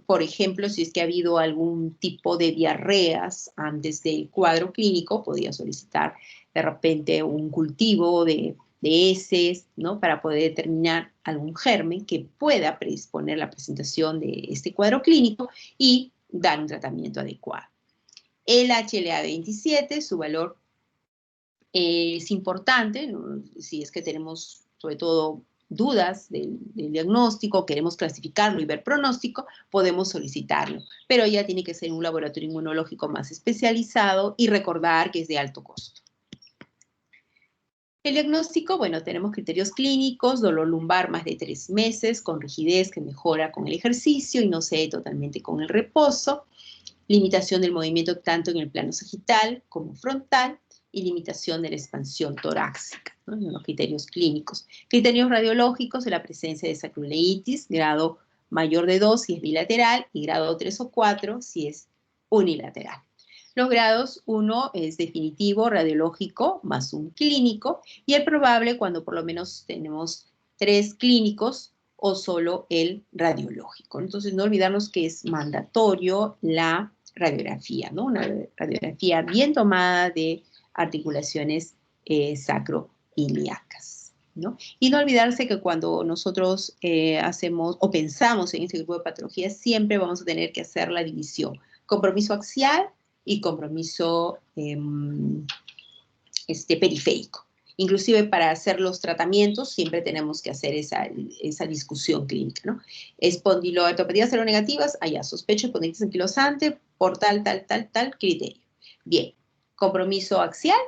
por ejemplo, si es que ha habido algún tipo de diarreas antes del cuadro clínico, podría solicitar de repente un cultivo de heces, ¿no? Para poder determinar algún germen que pueda predisponer la presentación de este cuadro clínico y dar un tratamiento adecuado. El HLA-27, su valor es importante, ¿no? Si es que tenemos sobre todo dudas del diagnóstico, queremos clasificarlo y ver pronóstico, podemos solicitarlo. Pero ya tiene que ser un laboratorio inmunológico más especializado y recordar que es de alto costo. El diagnóstico, bueno, tenemos criterios clínicos, dolor lumbar más de 3 meses, con rigidez que mejora con el ejercicio y no cede totalmente con el reposo, limitación del movimiento tanto en el plano sagital como frontal y limitación de la expansión torácica, ¿no? En los criterios clínicos. Criterios radiológicos de la presencia de sacroileitis, grado mayor de 2 si es bilateral y grado 3 o 4 si es unilateral. Los grados 1 es definitivo, radiológico, más un clínico, y el probable cuando por lo menos tenemos 3 clínicos o solo el radiológico. Entonces, no olvidarnos que es mandatorio la radiografía, ¿no? Una radiografía bien tomada de articulaciones sacroiliacas, ¿no? Y no olvidarse que cuando nosotros hacemos o pensamos en este tipo de patologías, siempre vamos a tener que hacer la división. Compromiso axial y compromiso periférico. Inclusive para hacer los tratamientos siempre tenemos que hacer esa discusión clínica, ¿no? Espondiloartropatías seronegativas, allá sospecho espondilitis anquilosante por tal criterio. Bien, compromiso axial,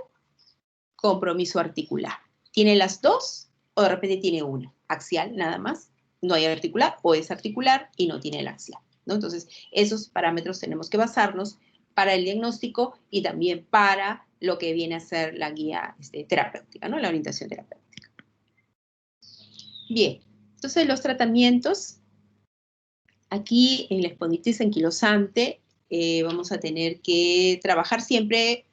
compromiso articular. ¿Tiene las dos o de repente tiene una? Axial nada más, no hay articular, o es articular y no tiene el axial, ¿no? Entonces, esos parámetros tenemos que basarnos para el diagnóstico y también para lo que viene a ser la guía terapéutica, ¿no? La orientación terapéutica. Bien, entonces los tratamientos, aquí en la espondilitis anquilosante vamos a tener que trabajar siempre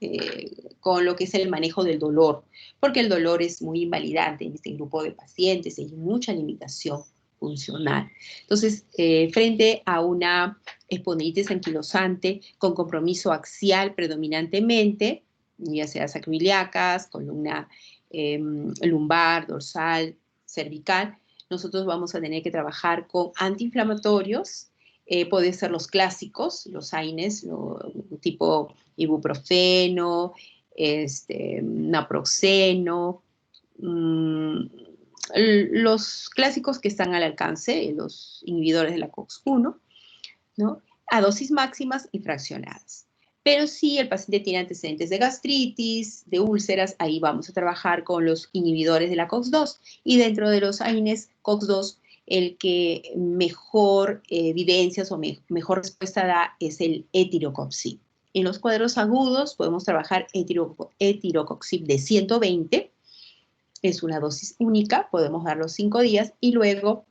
con lo que es el manejo del dolor, porque el dolor es muy invalidante en este grupo de pacientes, hay mucha limitación funcional. Entonces, frente a una espondilitis anquilosante con compromiso axial predominantemente, ya sea sacroiliacas, columna lumbar, dorsal, cervical, nosotros vamos a tener que trabajar con antiinflamatorios, pueden ser los clásicos, los AINES, tipo ibuprofeno, naproxeno, los clásicos que están al alcance, los inhibidores de la COX-1, ¿no? A dosis máximas y fraccionadas. Pero si el paciente tiene antecedentes de gastritis, de úlceras, ahí vamos a trabajar con los inhibidores de la COX-2. Y dentro de los AINES COX-2, el que mejor evidencias o mejor respuesta da es el etirocoxib. En los cuadros agudos podemos trabajar etirocoxib de 120, es una dosis única, podemos darlo 5 días y luego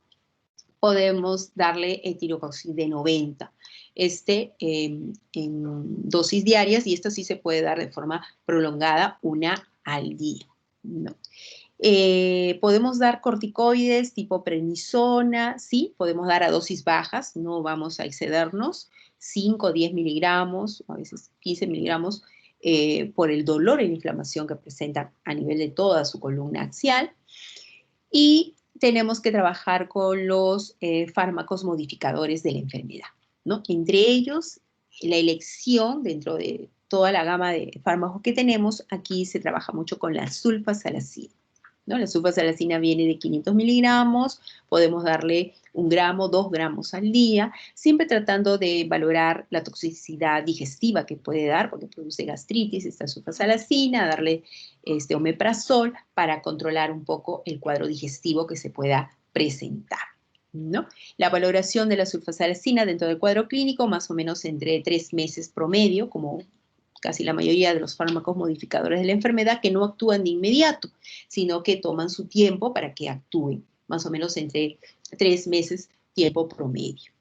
podemos darle etirocoxib de 90. En dosis diarias, y esto sí se puede dar de forma prolongada, una al día, ¿no? Podemos dar corticoides tipo prednisona, sí, podemos dar a dosis bajas, no vamos a excedernos, 5 o 10 miligramos, a veces 15 miligramos, por el dolor y la inflamación que presenta a nivel de toda su columna axial. Y tenemos que trabajar con los fármacos modificadores de la enfermedad, ¿no? Entre ellos, la elección dentro de toda la gama de fármacos que tenemos, aquí se trabaja mucho con la sulfasalacina, ¿no? La sulfasalacina viene de 500 miligramos, podemos darle 1 gramo, 2 gramos al día, siempre tratando de valorar la toxicidad digestiva que puede dar, porque produce gastritis, esta sulfasalacina, darle omeprazol para controlar un poco el cuadro digestivo que se pueda presentar, ¿no? La valoración de la sulfasalacina dentro del cuadro clínico, más o menos entre 3 meses promedio, como casi la mayoría de los fármacos modificadores de la enfermedad, que no actúan de inmediato, sino que toman su tiempo para que actúen, más o menos entre 3 meses tiempo promedio.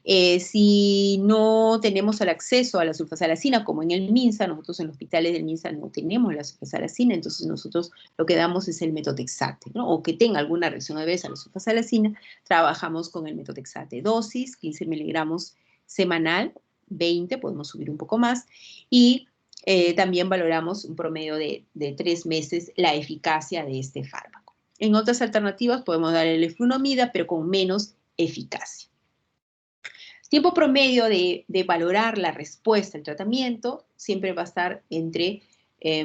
Si no tenemos el acceso a la sulfasalacina, como en el MINSA, nosotros en los hospitales del MINSA no tenemos la sulfasalacina, entonces nosotros lo que damos es el metotrexate, ¿no? O que tenga alguna reacción adversa a la sulfasalacina, trabajamos con el metotrexate. Dosis, 15 miligramos semanal, 20, podemos subir un poco más, y también valoramos un promedio de 3 meses la eficacia de este fármaco. En otras alternativas podemos dar el eflunomida, pero con menos eficacia. Tiempo promedio de valorar la respuesta al tratamiento siempre va a estar entre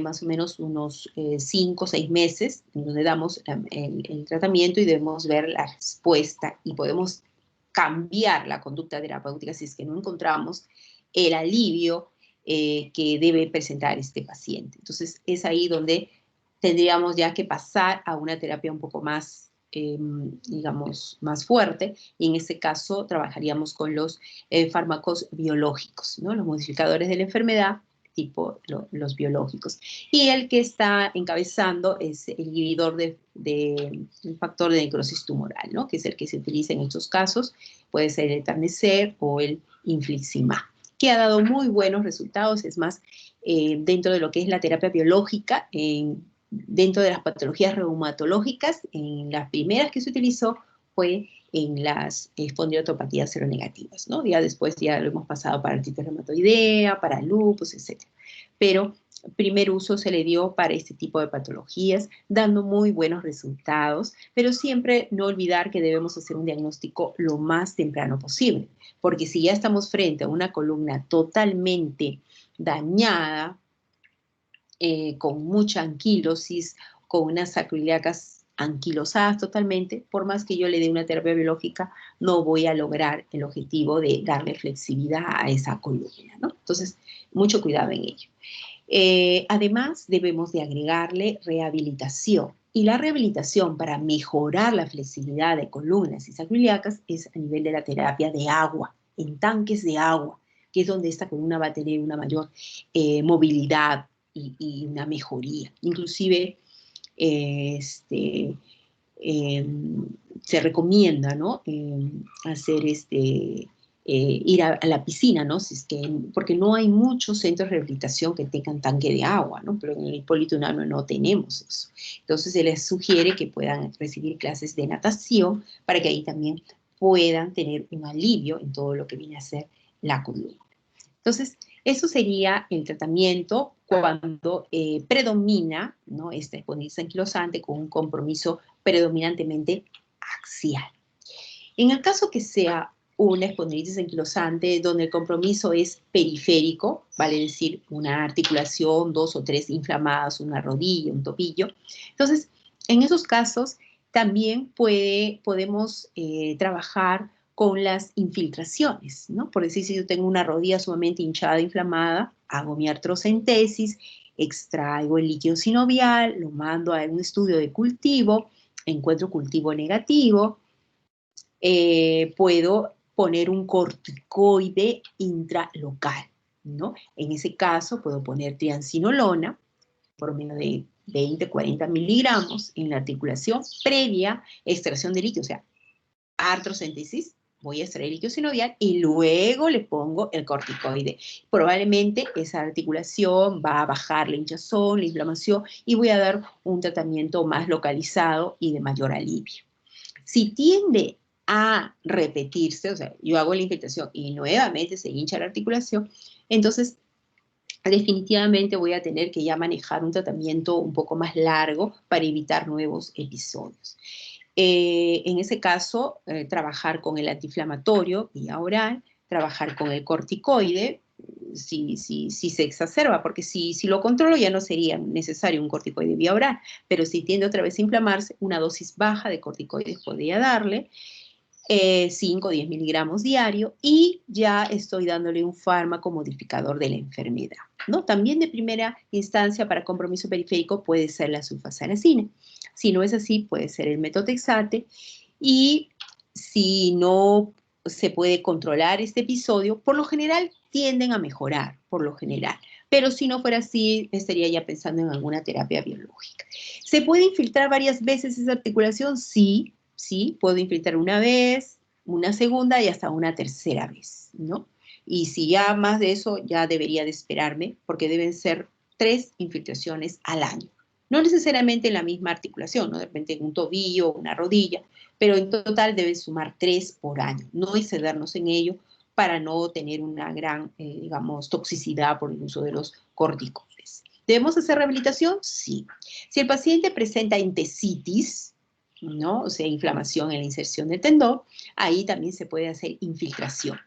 más o menos unos 5 o 6 meses, en donde damos el tratamiento y debemos ver la respuesta y podemos cambiar la conducta terapéutica si es que no encontramos el alivio que debe presentar este paciente. Entonces, es ahí donde tendríamos ya que pasar a una terapia un poco más, digamos, más fuerte, y en este caso trabajaríamos con los fármacos biológicos, ¿no? Los modificadores de la enfermedad, tipo los biológicos. Y el que está encabezando es el inhibidor del factor de necrosis tumoral, ¿no? Que es el que se utiliza en estos casos, puede ser el etanercept o el infliximab, que ha dado muy buenos resultados. Es más, dentro de lo que es la terapia biológica, dentro de las patologías reumatológicas, en las primeras que se utilizó fue en las espondiotopatías seronegativas, ¿no? Ya después ya lo hemos pasado para artritis reumatoidea, para lupus, etc. Pero primer uso se le dio para este tipo de patologías, dando muy buenos resultados, pero siempre no olvidar que debemos hacer un diagnóstico lo más temprano posible, porque si ya estamos frente a una columna totalmente dañada, con mucha anquilosis, con unas sacroiliacas anquilosadas totalmente, por más que yo le dé una terapia biológica, no voy a lograr el objetivo de darle flexibilidad a esa columna, ¿no? Entonces, mucho cuidado en ello. Además, debemos de agregarle rehabilitación. Y la rehabilitación para mejorar la flexibilidad de columnas y sacroiliacas es a nivel de la terapia de agua, en tanques de agua, que es donde esta columna va a tener una mayor movilidad y una mejoría. Inclusive, eh, se recomienda, ¿no? Hacer ir a la piscina, ¿no? Si es que, porque no hay muchos centros de rehabilitación que tengan tanque de agua, ¿no? Pero en el Hipólito Unanue no tenemos eso. Entonces se les sugiere que puedan recibir clases de natación para que ahí también puedan tener un alivio en todo lo que viene a ser la columna. Entonces, eso sería el tratamiento cuando predomina, ¿no?, esta espondilitis anquilosante con un compromiso predominantemente axial. En el caso que sea una espondilitis anquilosante donde el compromiso es periférico, vale decir una articulación, 2 o 3 inflamadas, una rodilla, un tobillo, entonces en esos casos también podemos trabajar con las infiltraciones, ¿no? Por decir, si yo tengo una rodilla sumamente hinchada, inflamada, hago mi artrocentesis, extraigo el líquido sinovial, lo mando a un estudio de cultivo, encuentro cultivo negativo, puedo poner un corticoide intralocal, ¿no? En ese caso puedo poner triancinolona, por menos de 20, 40 miligramos en la articulación previa extracción de líquido, o sea, artrocentesis, voy a extraer líquido sinovial y luego le pongo el corticoide. Probablemente esa articulación va a bajar la hinchazón, la inflamación, y voy a dar un tratamiento más localizado y de mayor alivio. Si tiende a repetirse, o sea, yo hago la infiltración y nuevamente se hincha la articulación, entonces definitivamente voy a tener que ya manejar un tratamiento un poco más largo para evitar nuevos episodios. En ese caso, trabajar con el antiinflamatorio vía oral, trabajar con el corticoide, si se exacerba, porque si lo controlo ya no sería necesario un corticoide vía oral, pero si tiende otra vez a inflamarse, una dosis baja de corticoides podría darle, 5 o 10 miligramos diario, y ya estoy dándole un fármaco modificador de la enfermedad, ¿no? También de primera instancia para compromiso periférico puede ser la sulfasalazina. Si no es así, puede ser el metotrexate, y si no se puede controlar este episodio, por lo general tienden a mejorar, por lo general. Pero si no fuera así, estaría ya pensando en alguna terapia biológica. ¿Se puede infiltrar varias veces esa articulación? Sí, sí, puedo infiltrar una vez, una segunda y hasta una tercera vez, ¿no? Y si ya más de eso, ya debería de esperarme, porque deben ser 3 infiltraciones al año. No necesariamente en la misma articulación, ¿no? De repente en un tobillo o una rodilla, pero en total deben sumar 3 por año. No excedernos en ello para no tener una gran, digamos, toxicidad por el uso de los corticoides. ¿Debemos hacer rehabilitación? Sí. Si el paciente presenta entesitis, ¿no?, o sea, inflamación en la inserción del tendón, ahí también se puede hacer infiltración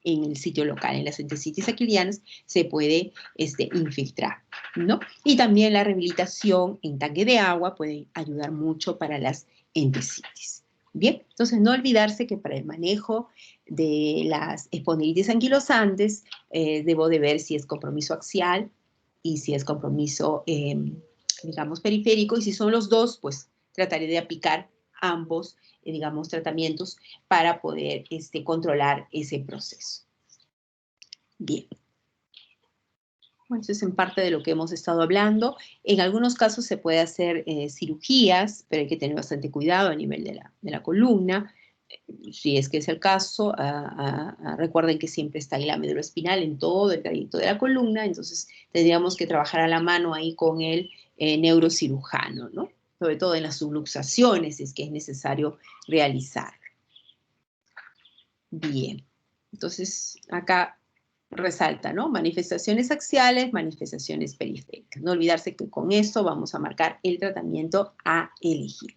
en el sitio local. En las entesitis aquilianas se puede infiltrar, ¿no? Y también la rehabilitación en tanque de agua puede ayudar mucho para las entesitis. Bien, entonces no olvidarse que para el manejo de las espondilitis anquilosantes debo de ver si es compromiso axial y si es compromiso digamos, periférico, y si son los dos, pues trataré de aplicar ambos, digamos, tratamientos para poder controlar ese proceso. Bien. Bueno, eso es en parte de lo que hemos estado hablando. En algunos casos se puede hacer cirugías, pero hay que tener bastante cuidado a nivel de la columna. Si es que es el caso, recuerden que siempre está ahí la médula espinal en todo el trayecto de la columna, entonces tendríamos que trabajar a la mano ahí con el neurocirujano, ¿no? Sobre todo en las subluxaciones, si es que es necesario realizar. Bien, entonces acá resalta, ¿no? Manifestaciones axiales, manifestaciones periféricas. No olvidarse que con esto vamos a marcar el tratamiento a elegir.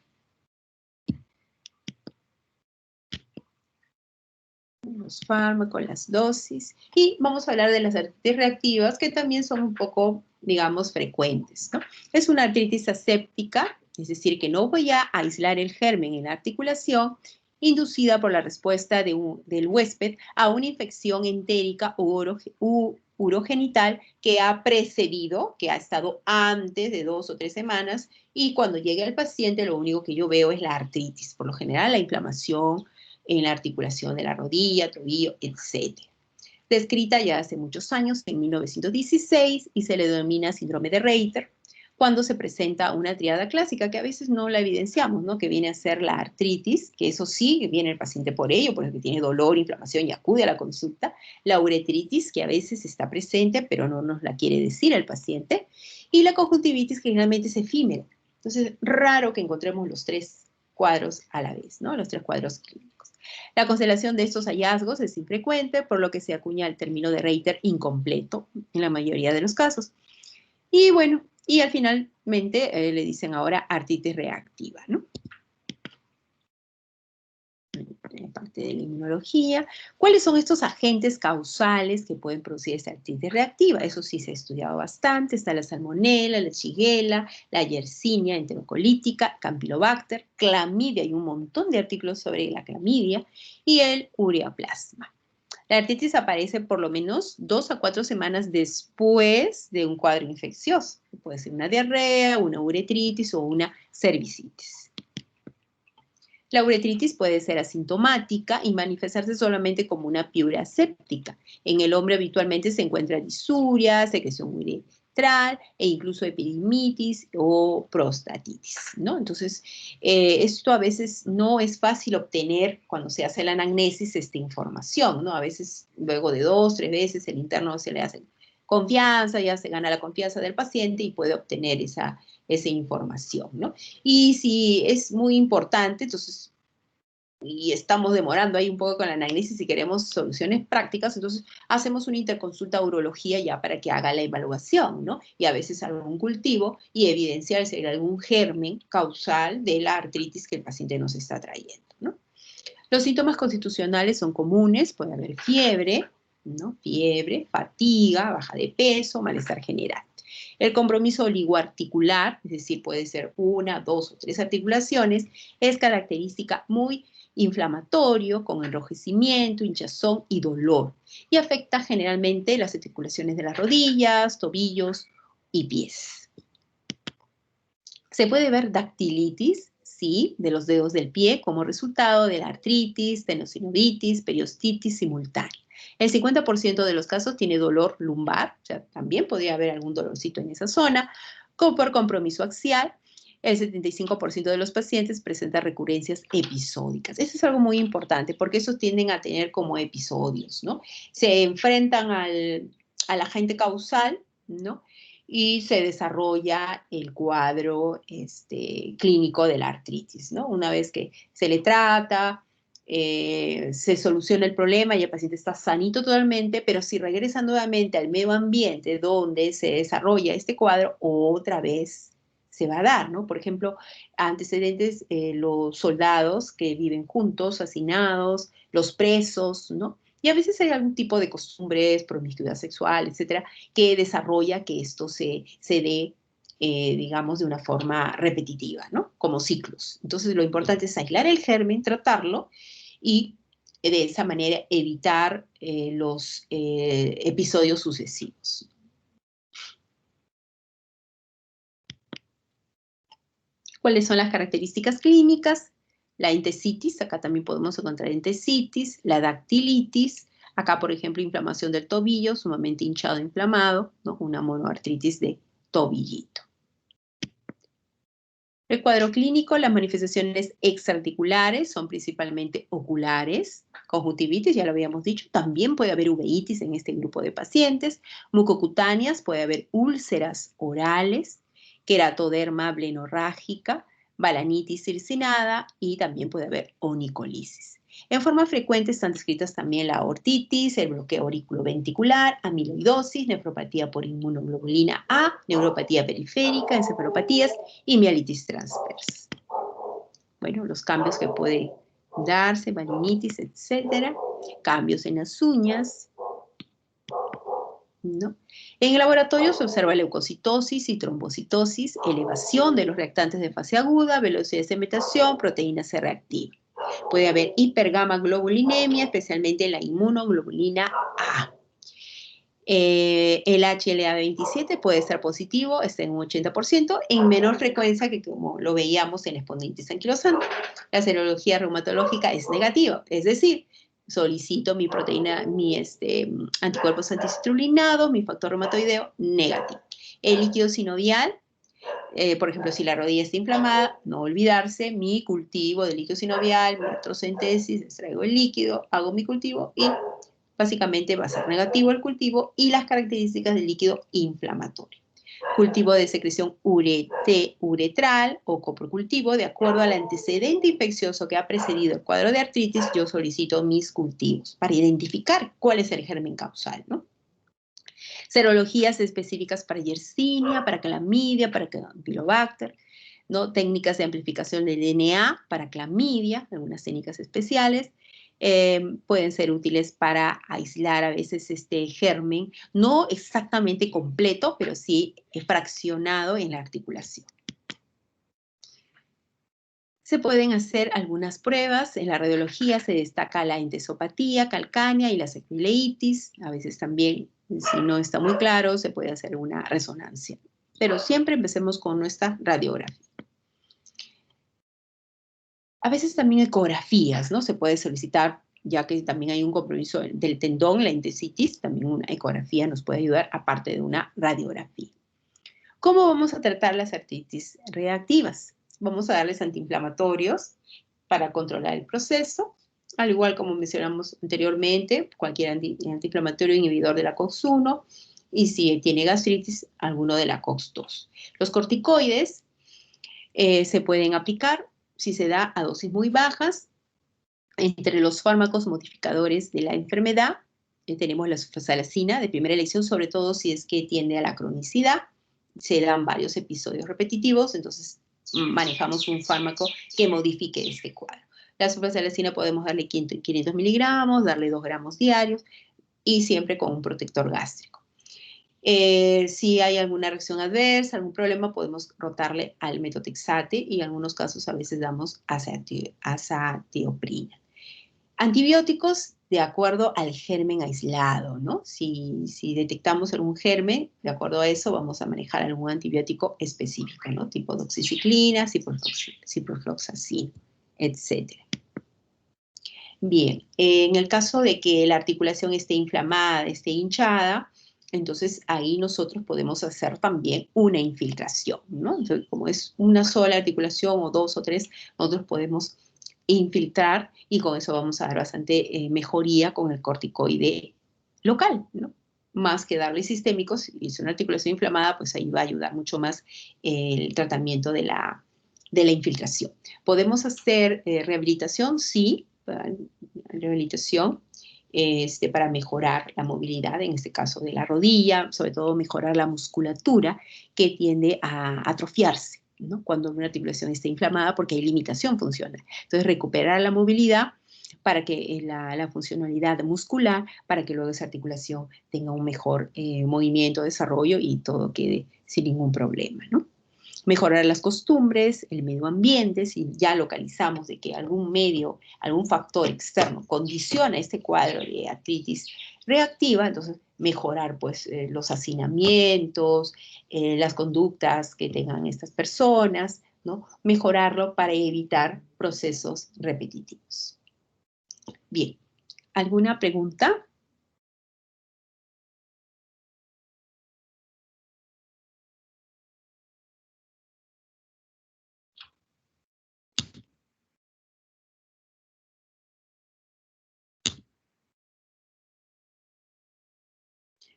Los fármacos, las dosis, y vamos a hablar de las artritis reactivas, que también son un poco, digamos, frecuentes, ¿no? Es una artritis aséptica, es decir, que no voy a aislar el germen en la articulación, inducida por la respuesta del huésped a una infección entérica u urogenital que ha precedido, que ha estado antes de 2 o 3 semanas, y cuando llegue el paciente lo único que yo veo es la artritis, por lo general la inflamación en la articulación de la rodilla, tobillo, etc. Descrita ya hace muchos años, en 1916, y se le denomina síndrome de Reiter, cuando se presenta una triada clásica que a veces no la evidenciamos, ¿no? Que viene a ser la artritis, que eso sí, viene el paciente por ello, porque tiene dolor, inflamación y acude a la consulta, la uretritis, que a veces está presente, pero no nos la quiere decir el paciente, y la conjuntivitis, que generalmente es efímera. Entonces, raro que encontremos los 3 cuadros a la vez, ¿no? Los 3 cuadros clínicos. La constelación de estos hallazgos es infrecuente, por lo que se acuña el término de Reiter incompleto en la mayoría de los casos. Y bueno, y al finalmente le dicen ahora artritis reactiva, ¿no? Parte de la inmunología. ¿Cuáles son estos agentes causales que pueden producir esta artritis reactiva? Eso sí se ha estudiado bastante. Está la salmonela, la shigella, la yersinia enterocolítica, campylobacter, clamidia, hay un montón de artículos sobre la clamidia, y el ureaplasma. La artritis aparece por lo menos 2 a 4 semanas después de un cuadro infeccioso. Puede ser una diarrea, una uretritis o una cervicitis. La uretritis puede ser asintomática y manifestarse solamente como una piura séptica. En el hombre habitualmente se encuentra disuria, secreción uretral e incluso epididimitis o prostatitis, ¿no? Entonces, esto a veces no es fácil obtener cuando se hace la anamnesis esta información, ¿no? A veces luego de 2, 3 veces el interno se le hace confianza, ya se gana la confianza del paciente y puede obtener esa información, ¿no? Y si es muy importante, entonces, y estamos demorando ahí un poco con la anamnesis y queremos soluciones prácticas, entonces hacemos una interconsulta a urología ya para que haga la evaluación, ¿no? Y a veces algún cultivo y evidenciar si hay algún germen causal de la artritis que el paciente nos está trayendo, ¿no? Los síntomas constitucionales son comunes, puede haber fiebre, ¿no? Fiebre, fatiga, baja de peso, malestar general. El compromiso oligoarticular, es decir, puede ser 1, 2 o 3 articulaciones, es característica muy inflamatorio, con enrojecimiento, hinchazón y dolor, y afecta generalmente las articulaciones de las rodillas, tobillos y pies. Se puede ver dactilitis, sí, de los dedos del pie como resultado de la artritis, tenosinovitis, periostitis simultánea. El 50% de los casos tiene dolor lumbar, o sea, también podría haber algún dolorcito en esa zona, por compromiso axial. El 75% de los pacientes presenta recurrencias episódicas. Eso es algo muy importante porque esos tienden a tener como episodios, ¿no? Se enfrentan al agente causal, ¿no? Y se desarrolla el cuadro clínico de la artritis, ¿no? Una vez que se le trata, se soluciona el problema y el paciente está sanito totalmente, pero si regresa nuevamente al medio ambiente donde se desarrolla este cuadro, otra vez se va a dar, ¿no? Por ejemplo, antecedentes, los soldados que viven juntos, hacinados, los presos, ¿no? Y a veces hay algún tipo de costumbres, promiscuidad sexual, etcétera, que desarrolla que esto se dé, digamos, de una forma repetitiva, ¿no? Como ciclos. Entonces, lo importante es aislar el germen, tratarlo y de esa manera evitar los episodios sucesivos. ¿Cuáles son las características clínicas? La entesitis, acá también podemos encontrar entesitis, la dactilitis, acá por ejemplo inflamación del tobillo, sumamente hinchado, inflamado, ¿no? Una monoartritis de tobillito. El cuadro clínico, las manifestaciones extraarticulares son principalmente oculares, conjuntivitis, ya lo habíamos dicho, también puede haber uveitis en este grupo de pacientes, mucocutáneas, puede haber úlceras orales, queratoderma blenorrágica, balanitis circinada y también puede haber onicolisis. En forma frecuente están descritas también la aortitis, el bloqueo auriculoventricular, amiloidosis, nefropatía por inmunoglobulina A, neuropatía periférica, encefalopatías y mielitis transversa. Bueno, los cambios que puede darse, balanitis, etcétera. Cambios en las uñas, ¿no? En el laboratorio se observa leucocitosis y trombocitosis, elevación de los reactantes de fase aguda, velocidad de sedimentación, proteína C reactiva. Puede haber hipergamaglobulinemia, especialmente la inmunoglobulina A. El HLA-27 puede estar positivo, está en un 80%, en menor frecuencia que como lo veíamos en la espondilitis anquilosante. La serología reumatológica es negativa, es decir, solicito mi proteína, anticuerpos anticitrulinados, mi factor reumatoideo negativo. El líquido sinovial, por ejemplo, si la rodilla está inflamada, no olvidarse, mi cultivo de líquido sinovial, mi artrocentesis, extraigo el líquido, hago mi cultivo y básicamente va a ser negativo el cultivo y las características del líquido inflamatorio. Cultivo de secreción uretral o coprocultivo, de acuerdo al antecedente infeccioso que ha precedido el cuadro de artritis, yo solicito mis cultivos para identificar cuál es el germen causal, ¿no? Serologías específicas para Yersinia, para clamidia, para Campylobacter, ¿no? Técnicas de amplificación del DNA para clamidia, algunas técnicas especiales. Pueden ser útiles para aislar a veces este germen, no exactamente completo, pero sí fraccionado en la articulación. Se pueden hacer algunas pruebas. En la radiología se destaca la entesopatía calcánea y la sequileitis. A veces también, si no está muy claro, se puede hacer una resonancia. Pero siempre empecemos con nuestra radiografía. A veces también ecografías, ¿no? Se puede solicitar, ya que también hay un compromiso del tendón, la entesitis, también una ecografía nos puede ayudar, aparte de una radiografía. ¿Cómo vamos a tratar las artritis reactivas? Vamos a darles antiinflamatorios para controlar el proceso, al igual como mencionamos anteriormente, cualquier antiinflamatorio inhibidor de la COX-1, y si tiene gastritis, alguno de la COX-2. Los corticoides se pueden aplicar si se da a dosis muy bajas. Entre los fármacos modificadores de la enfermedad, tenemos la sulfasalazina de primera elección, sobre todo si es que tiende a la cronicidad. Se dan varios episodios repetitivos, entonces manejamos un fármaco que modifique este cuadro. La sulfasalazina podemos darle 500 miligramos, darle 2 gramos diarios y siempre con un protector gástrico. Si hay alguna reacción adversa, algún problema, podemos rotarle al metotrexate y en algunos casos a veces damos azatioprina. Antibióticos de acuerdo al germen aislado, ¿no? Si detectamos algún germen, de acuerdo a eso vamos a manejar algún antibiótico específico, ¿no? Tipo doxiciclina, ciprofloxacina, etc. Bien, en el caso de que la articulación esté inflamada, esté hinchada, entonces ahí nosotros podemos hacer también una infiltración, ¿no? Entonces, como es una sola articulación o 2 o 3, nosotros podemos infiltrar y con eso vamos a dar bastante mejoría con el corticoide local, ¿no? Más que darle sistémicos, y es una articulación inflamada, pues ahí va a ayudar mucho más el tratamiento de la infiltración. ¿Podemos hacer rehabilitación? Sí, rehabilitación para mejorar la movilidad, en este caso de la rodilla, sobre todo mejorar la musculatura que tiende a atrofiarse, ¿no? Cuando una articulación está inflamada porque hay limitación funcional. Entonces, recuperar la movilidad para que la funcionalidad muscular, para que luego esa articulación tenga un mejor movimiento, desarrollo y todo quede sin ningún problema, ¿no? Mejorar las costumbres, el medio ambiente, si ya localizamos de que algún medio, algún factor externo condiciona este cuadro de artritis reactiva, entonces mejorar pues los hacinamientos, las conductas que tengan estas personas, ¿no? Mejorarlo para evitar procesos repetitivos. Bien, ¿alguna pregunta?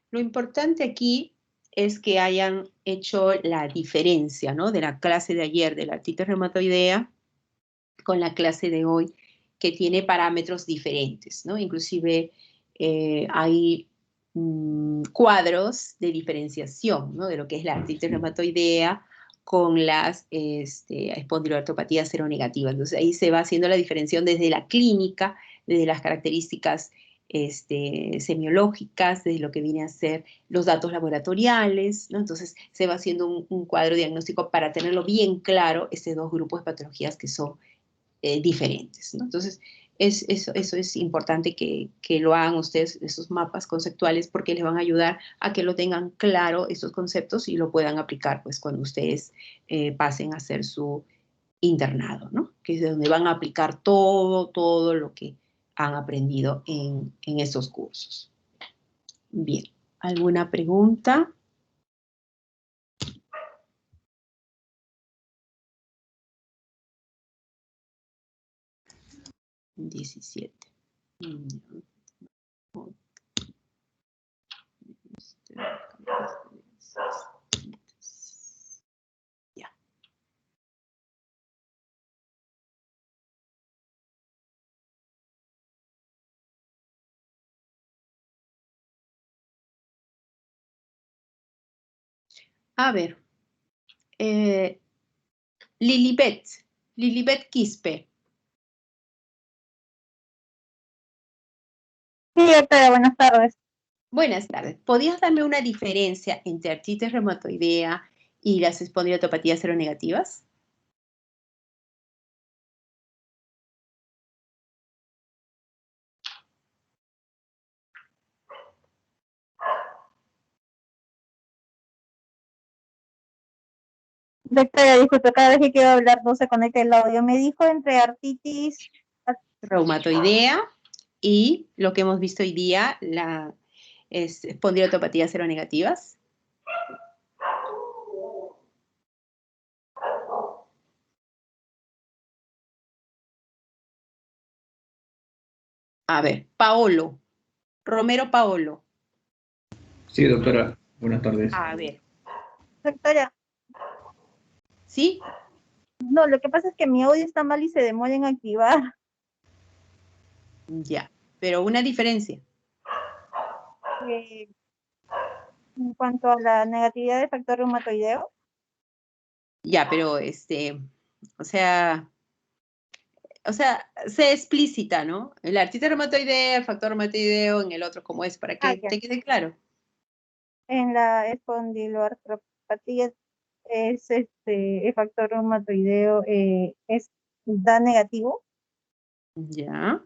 Lo importante aquí es que hayan hecho la diferencia, ¿no? De la clase de ayer de la artritis reumatoidea con la clase de hoy, que tiene parámetros diferentes, ¿no? Inclusive hay cuadros de diferenciación, ¿no? De lo que es la artritis reumatoidea con las espondiloartropatías seronegativas. Entonces ahí se va haciendo la diferenciación desde la clínica, desde las características semiológicas, desde lo que viene a ser los datos laboratoriales, ¿no? Entonces se va haciendo un cuadro diagnóstico para tenerlo bien claro, estos dos grupos de patologías que son diferentes, ¿no? Entonces, eso es importante que lo hagan ustedes, esos mapas conceptuales, porque les van a ayudar a que lo tengan claro, estos conceptos, y lo puedan aplicar, pues, cuando ustedes pasen a hacer su internado, ¿no? Que es de donde van a aplicar todo lo que han aprendido en estos cursos. Bien, ¿alguna pregunta? (17) Ya. A ver, Lilibet Quispe. Sí, doctora, buenas tardes. Buenas tardes. ¿Podrías darme una diferencia entre artritis reumatoidea y las espondilatopatías seronegativas? Doctora, disculpe, cada vez que quiero hablar no se conecta el audio. Me dijo entre artritis... Reumatoidea y lo que hemos visto hoy día, las espondilatopatías seronegativas. A ver, Paolo. Romero Paolo. Sí, doctora. Buenas tardes. A ver. Doctora. ¿Sí? No, lo que pasa es que mi audio está mal y se demora en activar. Ya, pero una diferencia. En cuanto a la negatividad del factor reumatoideo. Ya, pero o sea, sé explícita, ¿no? El artritis reumatoidea, el factor reumatoideo, en el otro, ¿cómo es? Para que te quede claro. En la espondiloartropatía es el factor reumatoideo da negativo. Ya.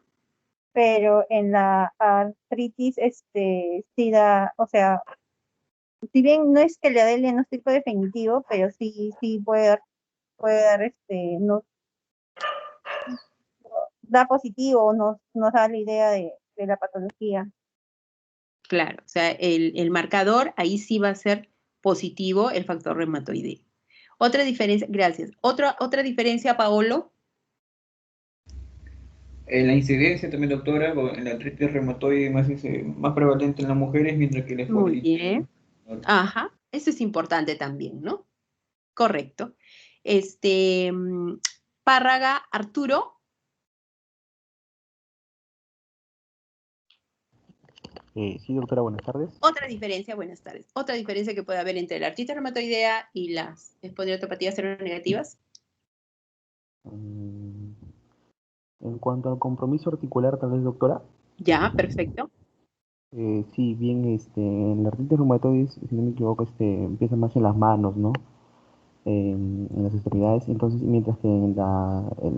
Pero en la artritis sí da, o sea, si bien no es que le dé el diagnóstico definitivo, pero sí puede dar nos da positivo, nos da la idea de la patología. Claro, o sea, el marcador ahí sí va a ser positivo el factor reumatoideo. Otra diferencia, gracias. Otra diferencia, Paolo. La incidencia también, doctora, en la artritis reumatoide más prevalente en las mujeres, mientras que la Muy espondilitis. bien. Ajá, eso es importante también, ¿no? Correcto. Párraga, Arturo. Sí, doctora, buenas tardes. Otra diferencia, buenas tardes. Otra diferencia que puede haber entre la artritis reumatoidea y las espondilatopatías seronegativas. En cuanto al compromiso articular, tal vez, doctora. Ya, perfecto. Sí, bien, en la artritis reumatoide, si no me equivoco, empieza más en las manos, ¿no? En las extremidades, entonces, mientras que en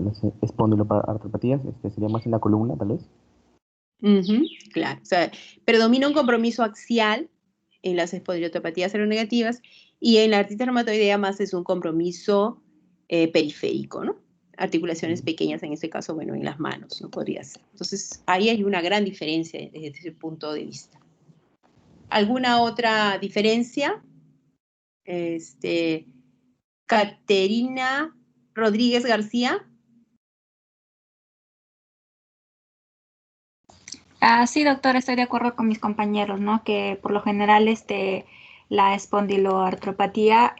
las espondiloartropatías sería más en la columna, tal vez. Claro, o sea, predomina un compromiso axial en las espondilatopatías seronegativas y en la artritis reumatoidea más es un compromiso periférico, ¿no? Articulaciones pequeñas, en este caso, bueno, en las manos, no podría ser. Entonces, ahí hay una gran diferencia desde ese punto de vista. ¿Alguna otra diferencia? Caterina Rodríguez García. Sí, doctora, estoy de acuerdo con mis compañeros, ¿no? Que por lo general la espondiloartropatía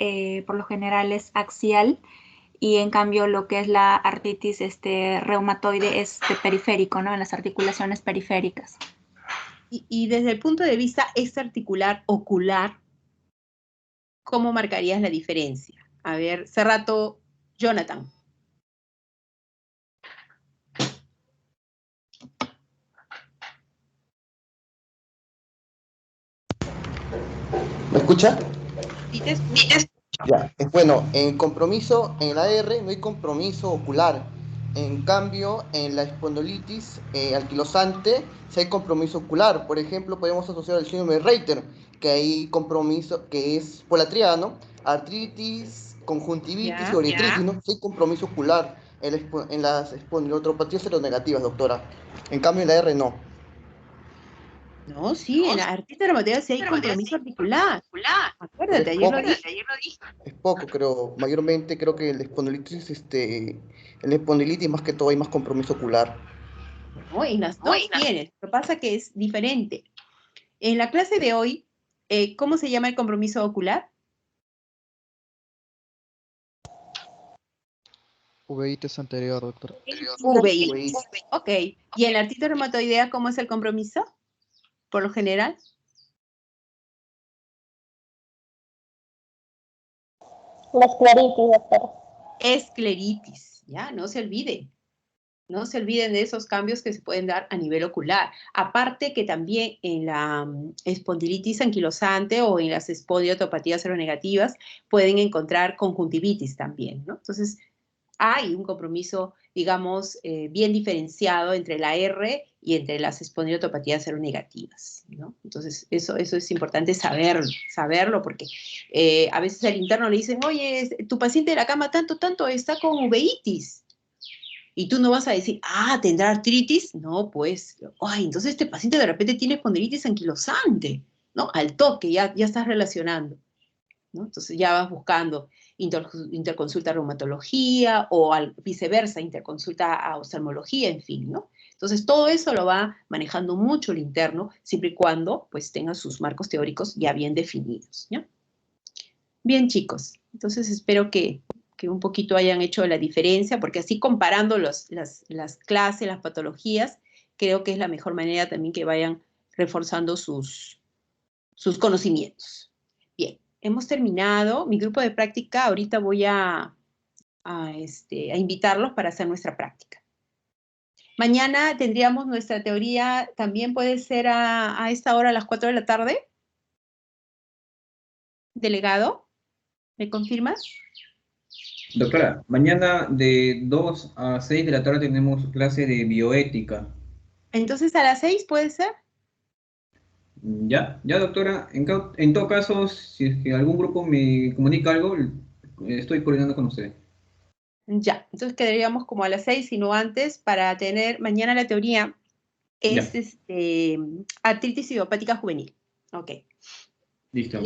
por lo general es axial y en cambio lo que es la artritis reumatoide es periférico, ¿no? En las articulaciones periféricas. Y desde el punto de vista extraarticular ocular, ¿cómo marcarías la diferencia? A ver, Cerrato, Jonathan. ¿Me escucha? Sí, te escucho. Ya. Bueno, en compromiso, en la R no hay compromiso ocular. En cambio, en la espondilitis anquilosante sí hay compromiso ocular. Por ejemplo, podemos asociar el síndrome de Reiter, que hay compromiso, que es por la tríada, ¿no? Artritis, conjuntivitis y uritritis, ¿no? Sí hay compromiso ocular en las espondilotropatías seronegativas, doctora. En cambio, en la R no. No, sí, en la artritis reumatoide sí hay compromiso articular. Acuérdate, ayer lo dije. Es poco, creo. Mayormente creo que en la espondilitis más que todo hay más compromiso ocular. No, en las dos tienes. Lo que pasa es que es diferente. En la clase de hoy, ¿cómo se llama el compromiso ocular? Uveitis anterior, doctor. Uveitis. Ok. ¿Y en la artritis reumatoidea cómo es el compromiso? Por lo general. La escleritis, doctora. Escleritis, ya, no se olviden. No se olviden de esos cambios que se pueden dar a nivel ocular. Aparte que también en la espondilitis anquilosante o en las espondiotopatías seronegativas pueden encontrar conjuntivitis también, ¿no? Entonces, hay un compromiso, digamos, bien diferenciado entre la R y entre las espondiotopatías seronegativas, ¿no? Entonces, eso es importante saberlo, porque a veces al interno le dicen, oye, tu paciente de la cama tanto, está con uveitis. Y tú no vas a decir, ¿tendrá artritis? No, pues, entonces este paciente de repente tiene espondilitis anquilosante, ¿no? Al toque, ya estás relacionando, ¿no? Entonces ya vas buscando interconsulta a reumatología o viceversa, interconsulta a oftalmología, en fin, ¿no? Entonces todo eso lo va manejando mucho el interno, siempre y cuando pues tenga sus marcos teóricos ya bien definidos, ¿ya? Bien, chicos, entonces espero que un poquito hayan hecho la diferencia, porque así comparando las clases, las patologías, creo que es la mejor manera también que vayan reforzando sus conocimientos. Bien, hemos terminado. Mi grupo de práctica, ahorita voy a invitarlos para hacer nuestra práctica. Mañana tendríamos nuestra teoría, también puede ser a esta hora, a las 4 de la tarde. Delegado, ¿me confirmas? Doctora, mañana de 2 a 6 de la tarde tenemos clase de bioética. Entonces, ¿a las 6 puede ser? Ya, doctora. En todo caso, si es que algún grupo me comunica algo, estoy coordinando con usted. Ya, entonces quedaríamos como a las 6, sino antes, para tener mañana la teoría es artritis idiopática juvenil. Ok. Listo.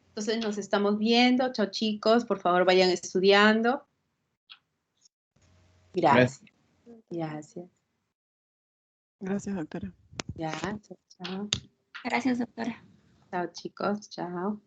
Entonces nos estamos viendo. Chao, chicos. Por favor, vayan estudiando. Gracias. Gracias, doctora. Ya, chao. Gracias, doctora. Chao, chicos. Chao.